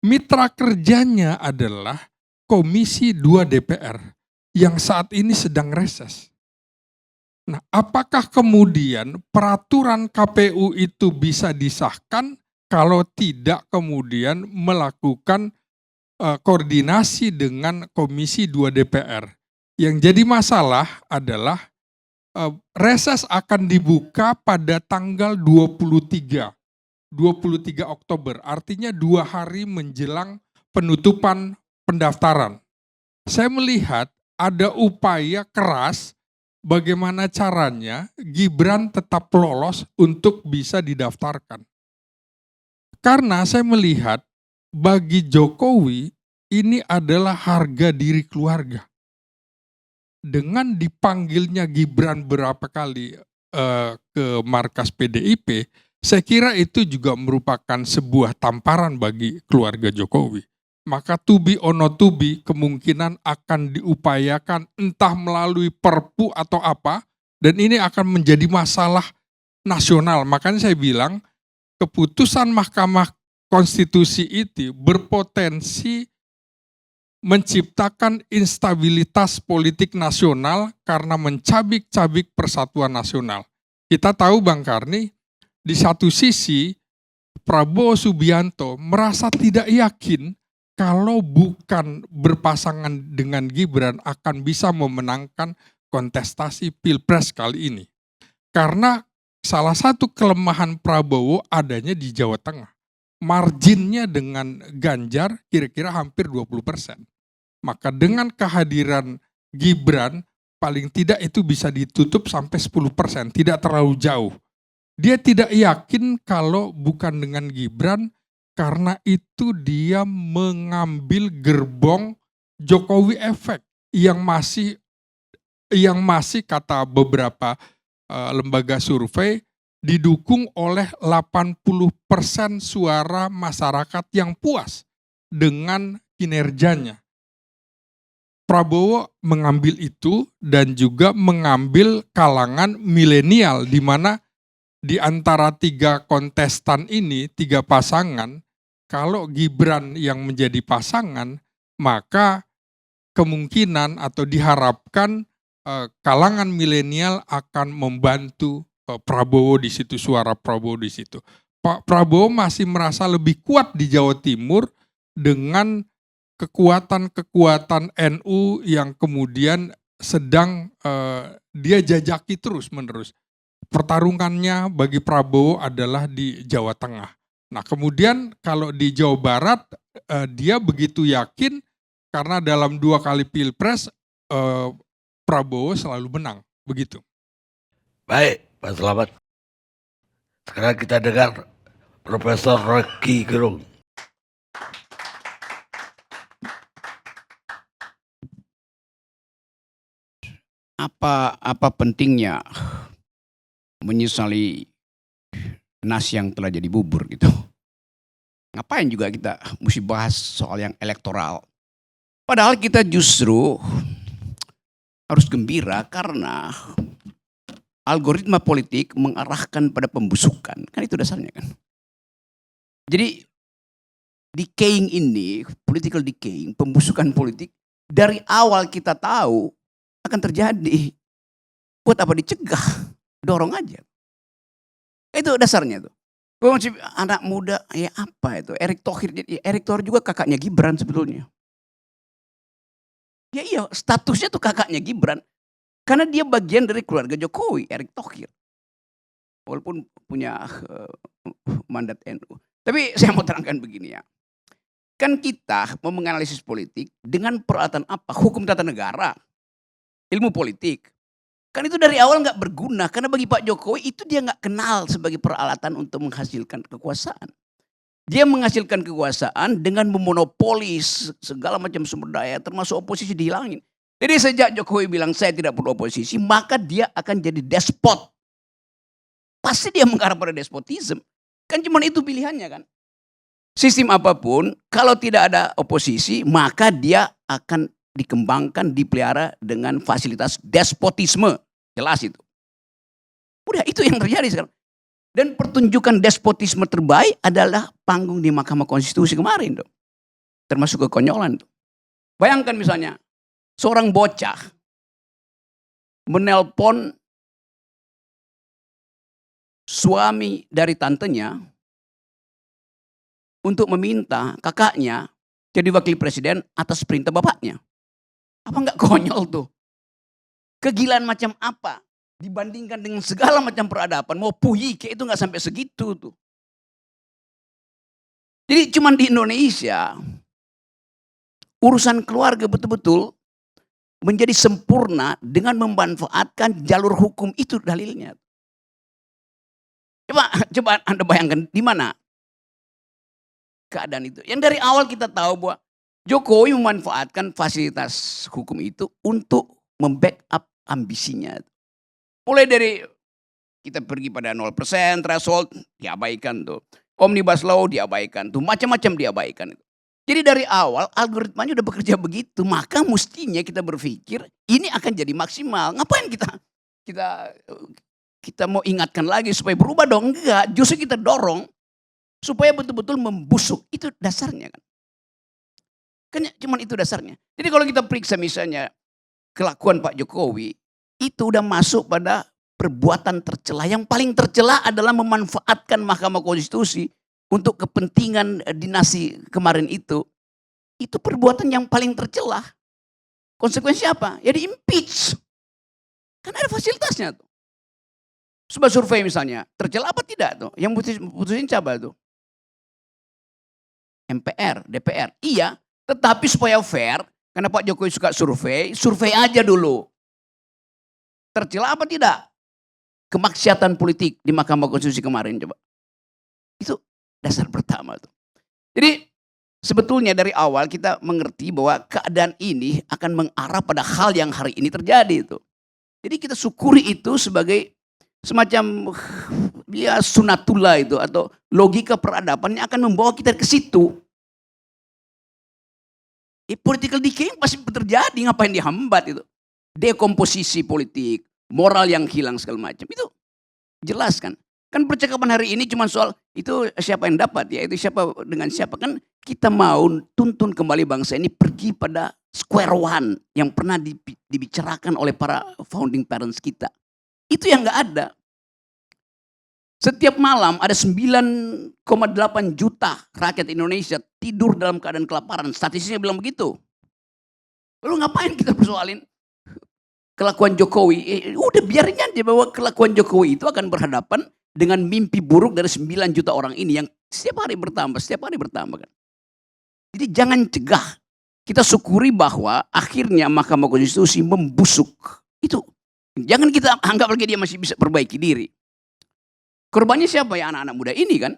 mitra kerjanya adalah Komisi 2 DPR yang saat ini sedang reses. Nah, apakah kemudian peraturan KPU itu bisa disahkan kalau tidak kemudian melakukan koordinasi dengan Komisi 2 DPR? Yang jadi masalah adalah reses akan dibuka pada tanggal 23 Oktober, artinya 2 hari menjelang penutupan pendaftaran. Saya melihat ada upaya keras bagaimana caranya Gibran tetap lolos untuk bisa didaftarkan. Karena saya melihat bagi Jokowi ini adalah harga diri keluarga. Dengan dipanggilnya Gibran berapa kali ke markas PDIP, saya kira itu juga merupakan sebuah tamparan bagi keluarga Jokowi. Maka to be or not to be kemungkinan akan diupayakan entah melalui perpu atau apa, dan ini akan menjadi masalah nasional. Makanya saya bilang keputusan Mahkamah Konstitusi itu berpotensi menciptakan instabilitas politik nasional karena mencabik-cabik persatuan nasional. Kita tahu Bang Karni, di satu sisi Prabowo Subianto merasa tidak yakin kalau bukan berpasangan dengan Gibran akan bisa memenangkan kontestasi Pilpres kali ini. Karena salah satu kelemahan Prabowo adanya di Jawa Tengah. Marginnya dengan Ganjar kira-kira hampir 20%. Maka dengan kehadiran Gibran paling tidak itu bisa ditutup sampai 10%, tidak terlalu jauh. Dia tidak yakin kalau bukan dengan Gibran, karena itu dia mengambil gerbong Jokowi efek yang masih kata beberapa lembaga survei didukung oleh 80% suara masyarakat yang puas dengan kinerjanya. Prabowo mengambil itu dan juga mengambil kalangan milenial, di mana di antara 3 kontestan ini, 3 pasangan, kalau Gibran yang menjadi pasangan, maka kemungkinan atau diharapkan kalangan milenial akan membantu Prabowo di situ, suara Prabowo di situ. Pak Prabowo masih merasa lebih kuat di Jawa Timur dengan kekuatan NU yang kemudian sedang dia jajaki terus menerus. Pertarungannya bagi Prabowo adalah di Jawa Tengah. Nah kemudian kalau di Jawa Barat dia begitu yakin karena dalam 2 kali pilpres Prabowo selalu menang, begitu. Baik, Pak Selamat. Sekarang kita dengar Profesor Rocky Gerung. Apa pentingnya menyesali nasi yang telah jadi bubur gitu. Ngapain juga kita mesti bahas soal yang elektoral. Padahal kita justru harus gembira karena algoritma politik mengarahkan pada pembusukan. Kan itu dasarnya kan. Jadi decaying ini, political decaying, pembusukan politik, dari awal kita tahu akan terjadi. Buat apa dicegah? Dorong aja. Itu dasarnya tuh. Gue masih anak muda, ya apa itu? Erick Thohir juga kakaknya Gibran sebetulnya. Ya iya, statusnya tuh kakaknya Gibran. Karena dia bagian dari keluarga Jokowi, Erick Thohir. Walaupun punya mandat NU. Tapi saya mau terangkan begini ya. Kan kita mau menganalisis politik dengan peralatan apa? Hukum tata negara, ilmu politik. Kan itu dari awal nggak berguna. Karena bagi Pak Jokowi itu dia nggak kenal sebagai peralatan untuk menghasilkan kekuasaan. Dia menghasilkan kekuasaan dengan memonopolis segala macam sumber daya termasuk oposisi dihilangin. Jadi sejak Jokowi bilang saya tidak perlu oposisi, maka dia akan jadi despot. Pasti dia mengarah pada despotisme. Kan cuma itu pilihannya kan. Sistem apapun kalau tidak ada oposisi maka dia akan dikembangkan, dipelihara dengan fasilitas despotisme. Jelas itu. Udah itu yang terjadi sekarang. Dan pertunjukan despotisme terbaik adalah panggung di Mahkamah Konstitusi kemarin tuh. Termasuk kekonyolan tuh. Bayangkan misalnya seorang bocah menelpon suami dari tantenya untuk meminta kakaknya jadi wakil presiden atas perintah bapaknya. Apa enggak konyol tuh? Kegilaan macam apa? Dibandingkan dengan segala macam peradaban. Mau Puyike itu enggak sampai segitu tuh. Jadi cuman di Indonesia urusan keluarga betul-betul menjadi sempurna dengan memanfaatkan jalur hukum itu dalilnya. Coba Anda bayangkan di mana keadaan itu. Yang dari awal kita tahu bahwa Jokowi memanfaatkan fasilitas hukum itu untuk membackup ambisinya. Mulai dari kita pergi pada 0% threshold diabaikan tuh. Omnibus Law diabaikan tuh. Macam-macam diabaikan. Jadi dari awal algoritmanya udah bekerja begitu. Maka mestinya kita berpikir ini akan jadi maksimal. Ngapain kita mau ingatkan lagi supaya berubah dong? Enggak. Justru kita dorong supaya betul-betul membusuk. Itu dasarnya kan. Kan cuman itu dasarnya. Jadi kalau kita periksa misalnya kelakuan Pak Jokowi, itu udah masuk pada perbuatan tercela. Yang paling tercela adalah memanfaatkan Mahkamah Konstitusi untuk kepentingan dinasti kemarin itu. Itu perbuatan yang paling tercela. Konsekuensi apa? Ya di impeach. Kan ada fasilitasnya tuh. Coba survei misalnya, tercela apa tidak tuh? Yang putusin siapa tuh? MPR, DPR. Iya. Tetapi supaya fair, karena Pak Jokowi suka survei aja dulu. Tercela apa tidak? kemaksiatan politik di Mahkamah Konstitusi kemarin coba. Itu dasar pertama tuh. Jadi sebetulnya dari awal kita mengerti bahwa keadaan ini akan mengarah pada hal yang hari ini terjadi itu. Jadi kita syukuri itu sebagai semacam ya sunatullah itu atau logika peradaban yang akan membawa kita ke situ. Political decay pasti terjadi, ngapain dihambat itu. Dekomposisi politik, moral yang hilang segala macam. Itu jelas kan. Kan percakapan hari ini cuma soal itu siapa yang dapat ya, itu siapa dengan siapa. Kan kita mau tuntun kembali bangsa ini pergi pada square one yang pernah dibicarakan oleh para founding parents kita. Itu yang nggak ada. Setiap malam ada 9,8 juta rakyat Indonesia tidur dalam keadaan kelaparan. Statistiknya bilang begitu. Lalu ngapain kita persoalin kelakuan Jokowi? Udah biarin aja bahwa kelakuan Jokowi itu akan berhadapan dengan mimpi buruk dari 9 juta orang ini yang setiap hari bertambah kan. Jadi jangan cegah. Kita syukuri bahwa akhirnya Mahkamah Konstitusi membusuk. Itu. Jangan kita anggap lagi dia masih bisa perbaiki diri. Korbannya siapa ya? Anak-anak muda ini kan.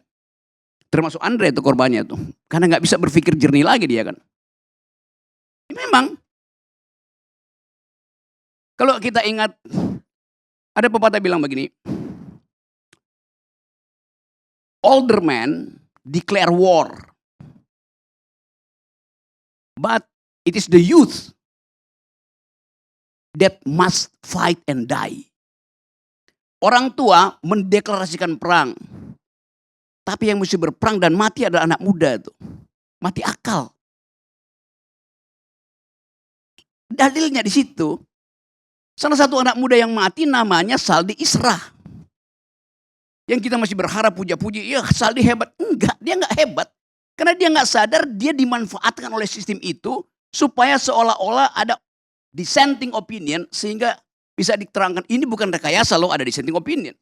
Termasuk Andre itu korbannya tuh. Karena nggak bisa berpikir jernih lagi dia kan. Memang. Kalau kita ingat, ada pepatah bilang begini. Older men declare war. But it is the youth that must fight and die. Orang tua mendeklarasikan perang. Tapi yang mesti berperang dan mati adalah anak muda itu. Mati akal. Dalilnya di situ. Salah satu anak muda yang mati namanya Saldi Isra. Yang kita masih berharap puja-puji, ya Saldi hebat. Enggak, dia enggak hebat. Karena dia enggak sadar dia dimanfaatkan oleh sistem itu supaya seolah-olah ada dissenting opinion sehingga bisa diterangkan ini bukan rekayasa loh ada dissenting opinion.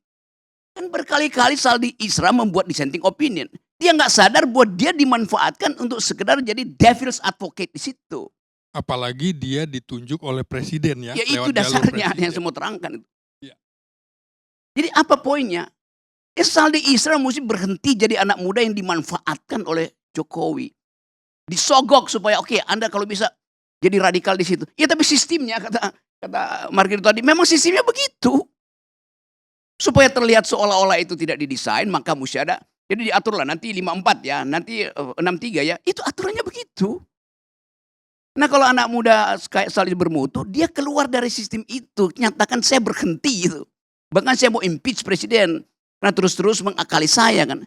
Kan berkali-kali Saldi Isra membuat dissenting opinion. Dia enggak sadar bahwa dia dimanfaatkan untuk sekedar jadi devil's advocate di situ. Apalagi dia ditunjuk oleh presiden ya. Ya itu lewat jalur dasarnya presiden. yang saya mau terangkan. Ya. Jadi apa poinnya? Saldi Isra mesti berhenti jadi anak muda yang dimanfaatkan oleh Jokowi. Disogok supaya oke, Anda kalau bisa jadi radikal di situ. Ya tapi sistemnya kata Margir tadi memang sistemnya begitu. Supaya terlihat seolah-olah itu tidak didesain maka mesti ada. Jadi diaturlah nanti 54 ya, nanti 63 ya. Itu aturannya begitu. Nah kalau anak muda kayak Saldi bermutu, dia keluar dari sistem itu. Nyatakan saya berhenti itu. Bahkan saya mau impeach presiden. Karena terus-terus mengakali saya kan.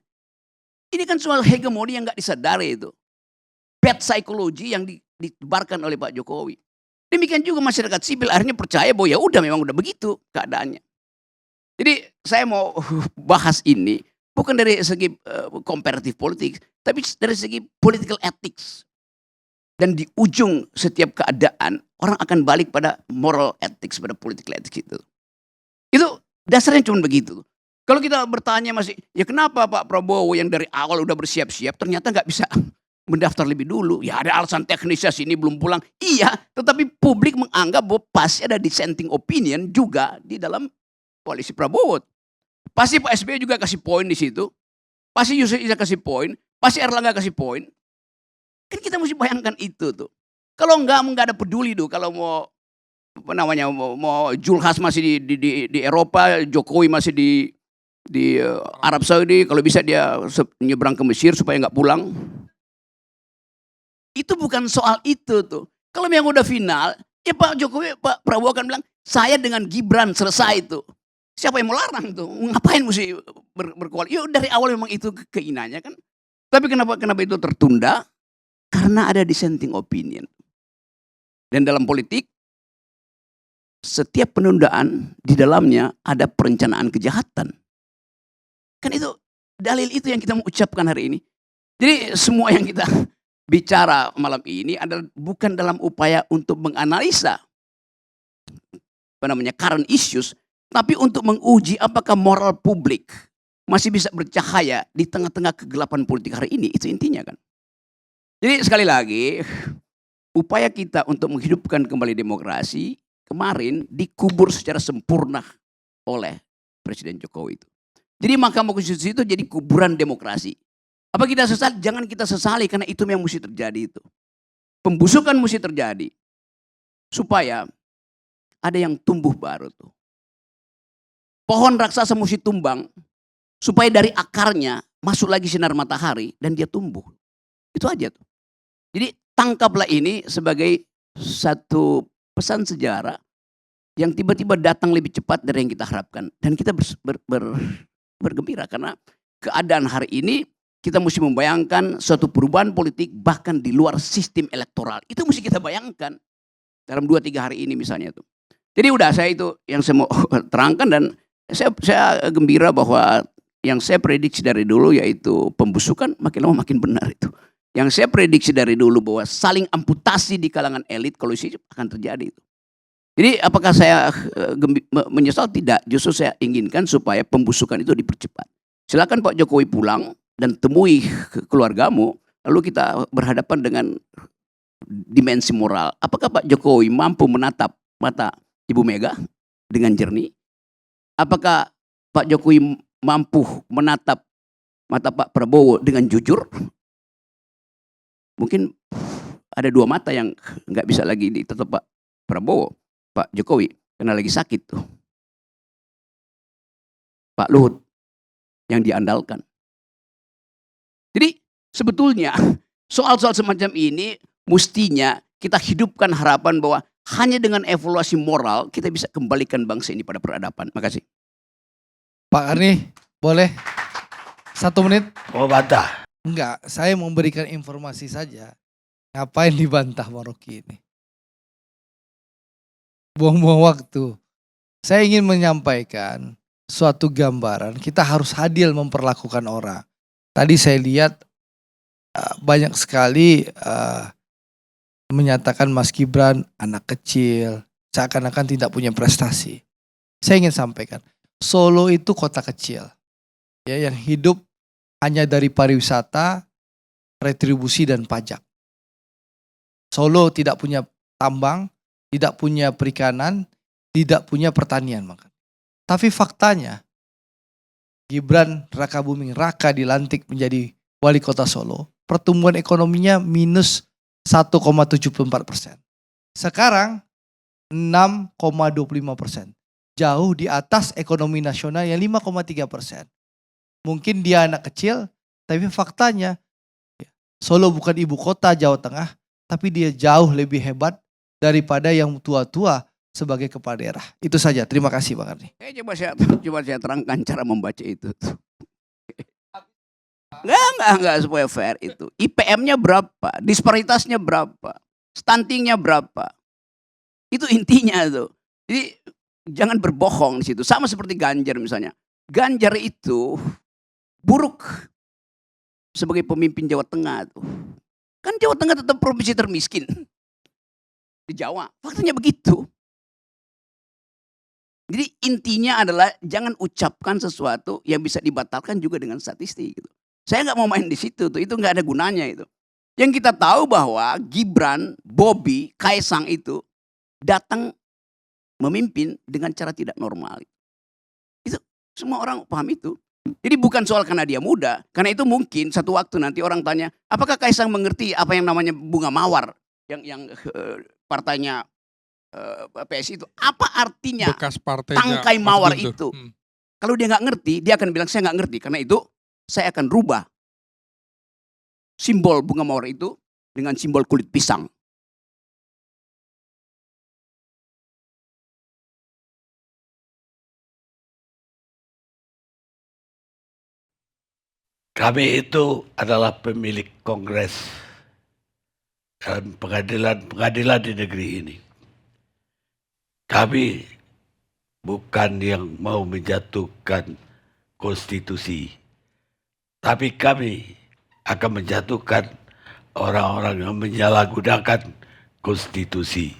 Ini kan soal hegemoni yang gak disadari itu. Bad psychology yang ditebarkan oleh Pak Jokowi. Demikian juga masyarakat sipil akhirnya percaya bahwa ya udah memang udah begitu keadaannya. Jadi saya mau bahas ini bukan dari segi comparative politik, tapi dari segi political ethics. Dan di ujung setiap keadaan orang akan balik pada moral ethics, pada political ethics itu. Itu dasarnya cuma begitu. Kalau kita bertanya masih, ya kenapa Pak Prabowo yang dari awal udah bersiap-siap ternyata nggak bisa mendaftar lebih dulu. Ya ada alasan teknisnya sini belum pulang. Iya, tetapi publik menganggap bahwa pasti ada dissenting opinion juga di dalam koalisi Prabowo. Pasti Pak SBY juga kasih poin di situ. Pasti Yusuf Iza kasih poin. Pasti Erlangga kasih poin. Kan kita mesti bayangkan itu tuh. Kalau nggak ada peduli tuh. Kalau mau apa namanya mau Julhas masih di Eropa, Jokowi masih di Arab Saudi, kalau bisa dia nyebrang ke Mesir supaya nggak pulang. Itu bukan soal itu tuh. Kalau yang udah final, ya Pak Jokowi, Pak Prabowo akan bilang, saya dengan Gibran selesai itu. Siapa yang mau larang tuh? Ngapain mesti berkoalisi? Ya dari awal memang itu keinginannya kan. Tapi kenapa itu tertunda? Karena ada dissenting opinion. Dan dalam politik, setiap penundaan di dalamnya ada perencanaan kejahatan. Kan itu dalil itu yang kita mau ucapkan hari ini. Jadi semua yang kita bicara malam ini adalah bukan dalam upaya untuk menganalisa current issues, tapi untuk menguji apakah moral publik masih bisa bercahaya di tengah-tengah kegelapan politik hari ini. Itu intinya kan. Jadi sekali lagi, upaya kita untuk menghidupkan kembali demokrasi kemarin dikubur secara sempurna oleh Presiden Jokowi itu. Jadi Mahkamah Konstitusi itu jadi kuburan demokrasi. Apa kita sesali? Jangan kita sesali karena itu yang mesti terjadi itu. Pembusukan mesti terjadi supaya ada yang tumbuh baru tuh. Pohon raksasa mesti tumbang supaya dari akarnya masuk lagi sinar matahari dan dia tumbuh. Itu aja tuh. Jadi tangkaplah ini sebagai satu pesan sejarah yang tiba-tiba datang lebih cepat dari yang kita harapkan. Dan kita bergembira karena keadaan hari ini kita mesti membayangkan suatu perubahan politik bahkan di luar sistem elektoral. Itu mesti kita bayangkan dalam 2-3 hari ini misalnya tuh. Jadi udah saya itu yang saya mau terangkan dan saya gembira bahwa yang saya prediksi dari dulu yaitu pembusukan makin lama makin benar itu. Yang saya prediksi dari dulu bahwa saling amputasi di kalangan elit kolusi akan terjadi itu. Jadi apakah saya menyesal? Tidak. Justru saya inginkan supaya pembusukan itu dipercepat. Silakan Pak Jokowi pulang dan temui keluargamu. Lalu kita berhadapan dengan dimensi moral. Apakah Pak Jokowi mampu menatap mata Ibu Mega dengan jernih? Apakah Pak Jokowi mampu menatap mata Pak Prabowo dengan jujur? Mungkin ada 2 mata yang nggak bisa lagi ditatap Pak Prabowo, Pak Jokowi, karena lagi sakit tuh. Pak Luhut yang diandalkan. Jadi sebetulnya soal-soal semacam ini mestinya kita hidupkan harapan bahwa hanya dengan evaluasi moral kita bisa kembalikan bangsa ini pada peradaban. Makasih. Pak Arni, boleh 1 menit? Mau bantah? Enggak, saya memberikan informasi saja. Ngapain dibantah Maroki ini? Buang-buang waktu. Saya ingin menyampaikan suatu gambaran. Kita harus adil memperlakukan orang. Tadi saya lihat banyak sekali menyatakan Mas Gibran anak kecil, seakan-akan tidak punya prestasi. Saya ingin sampaikan, Solo itu kota kecil, ya, yang hidup hanya dari pariwisata, retribusi dan pajak. Solo tidak punya tambang, tidak punya perikanan, tidak punya pertanian. Tapi faktanya, Gibran Rakabuming Raka dilantik menjadi wali kota Solo, pertumbuhan ekonominya minus 1,74%. Sekarang 6,25%. Jauh di atas ekonomi nasional yang 5,3%. Mungkin dia anak kecil, tapi faktanya Solo bukan ibu kota Jawa Tengah, tapi dia jauh lebih hebat daripada yang tua-tua sebagai kepala daerah. Itu saja. Terima kasih Bang Arni. Coba saya terangkan cara membaca itu. Enggak supaya fair itu. IPM-nya berapa? Disparitasnya berapa? Stuntingnya berapa? Itu intinya tuh. Jadi jangan berbohong di situ. Sama seperti Ganjar misalnya. Ganjar itu buruk sebagai pemimpin Jawa Tengah tuh. Kan Jawa Tengah tetap provinsi termiskin di Jawa. Faktanya begitu. Jadi intinya adalah jangan ucapkan sesuatu yang bisa dibatalkan juga dengan statistik gitu. Saya nggak mau main di situ tuh, itu nggak ada gunanya itu. Yang kita tahu bahwa Gibran, Bobi, Kaisang itu datang memimpin dengan cara tidak normal. Itu semua orang paham itu. Jadi bukan soal karena dia muda, karena itu mungkin satu waktu nanti orang tanya, apakah Kaisang mengerti apa yang namanya bunga mawar yang partainya PSI itu? Apa artinya Bekas partainya tangkai Mas mawar Guntur. itu? Kalau dia nggak ngerti, dia akan bilang saya nggak ngerti. Karena itu saya akan rubah simbol bunga mawar itu dengan simbol kulit pisang. Kami itu adalah pemilik kongres dan pengadilan di negeri ini. Kami bukan yang mau menjatuhkan konstitusi, tapi kami akan menjatuhkan orang-orang yang menyalahgunakan konstitusi.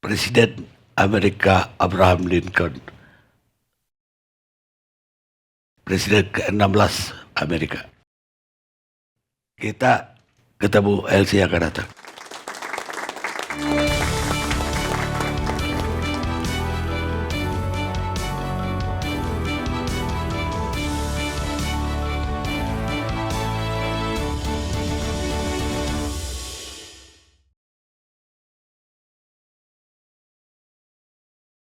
Presiden Amerika Abraham Lincoln, Presiden ke-16 Amerika. Kita ketemu LC yang akan datang.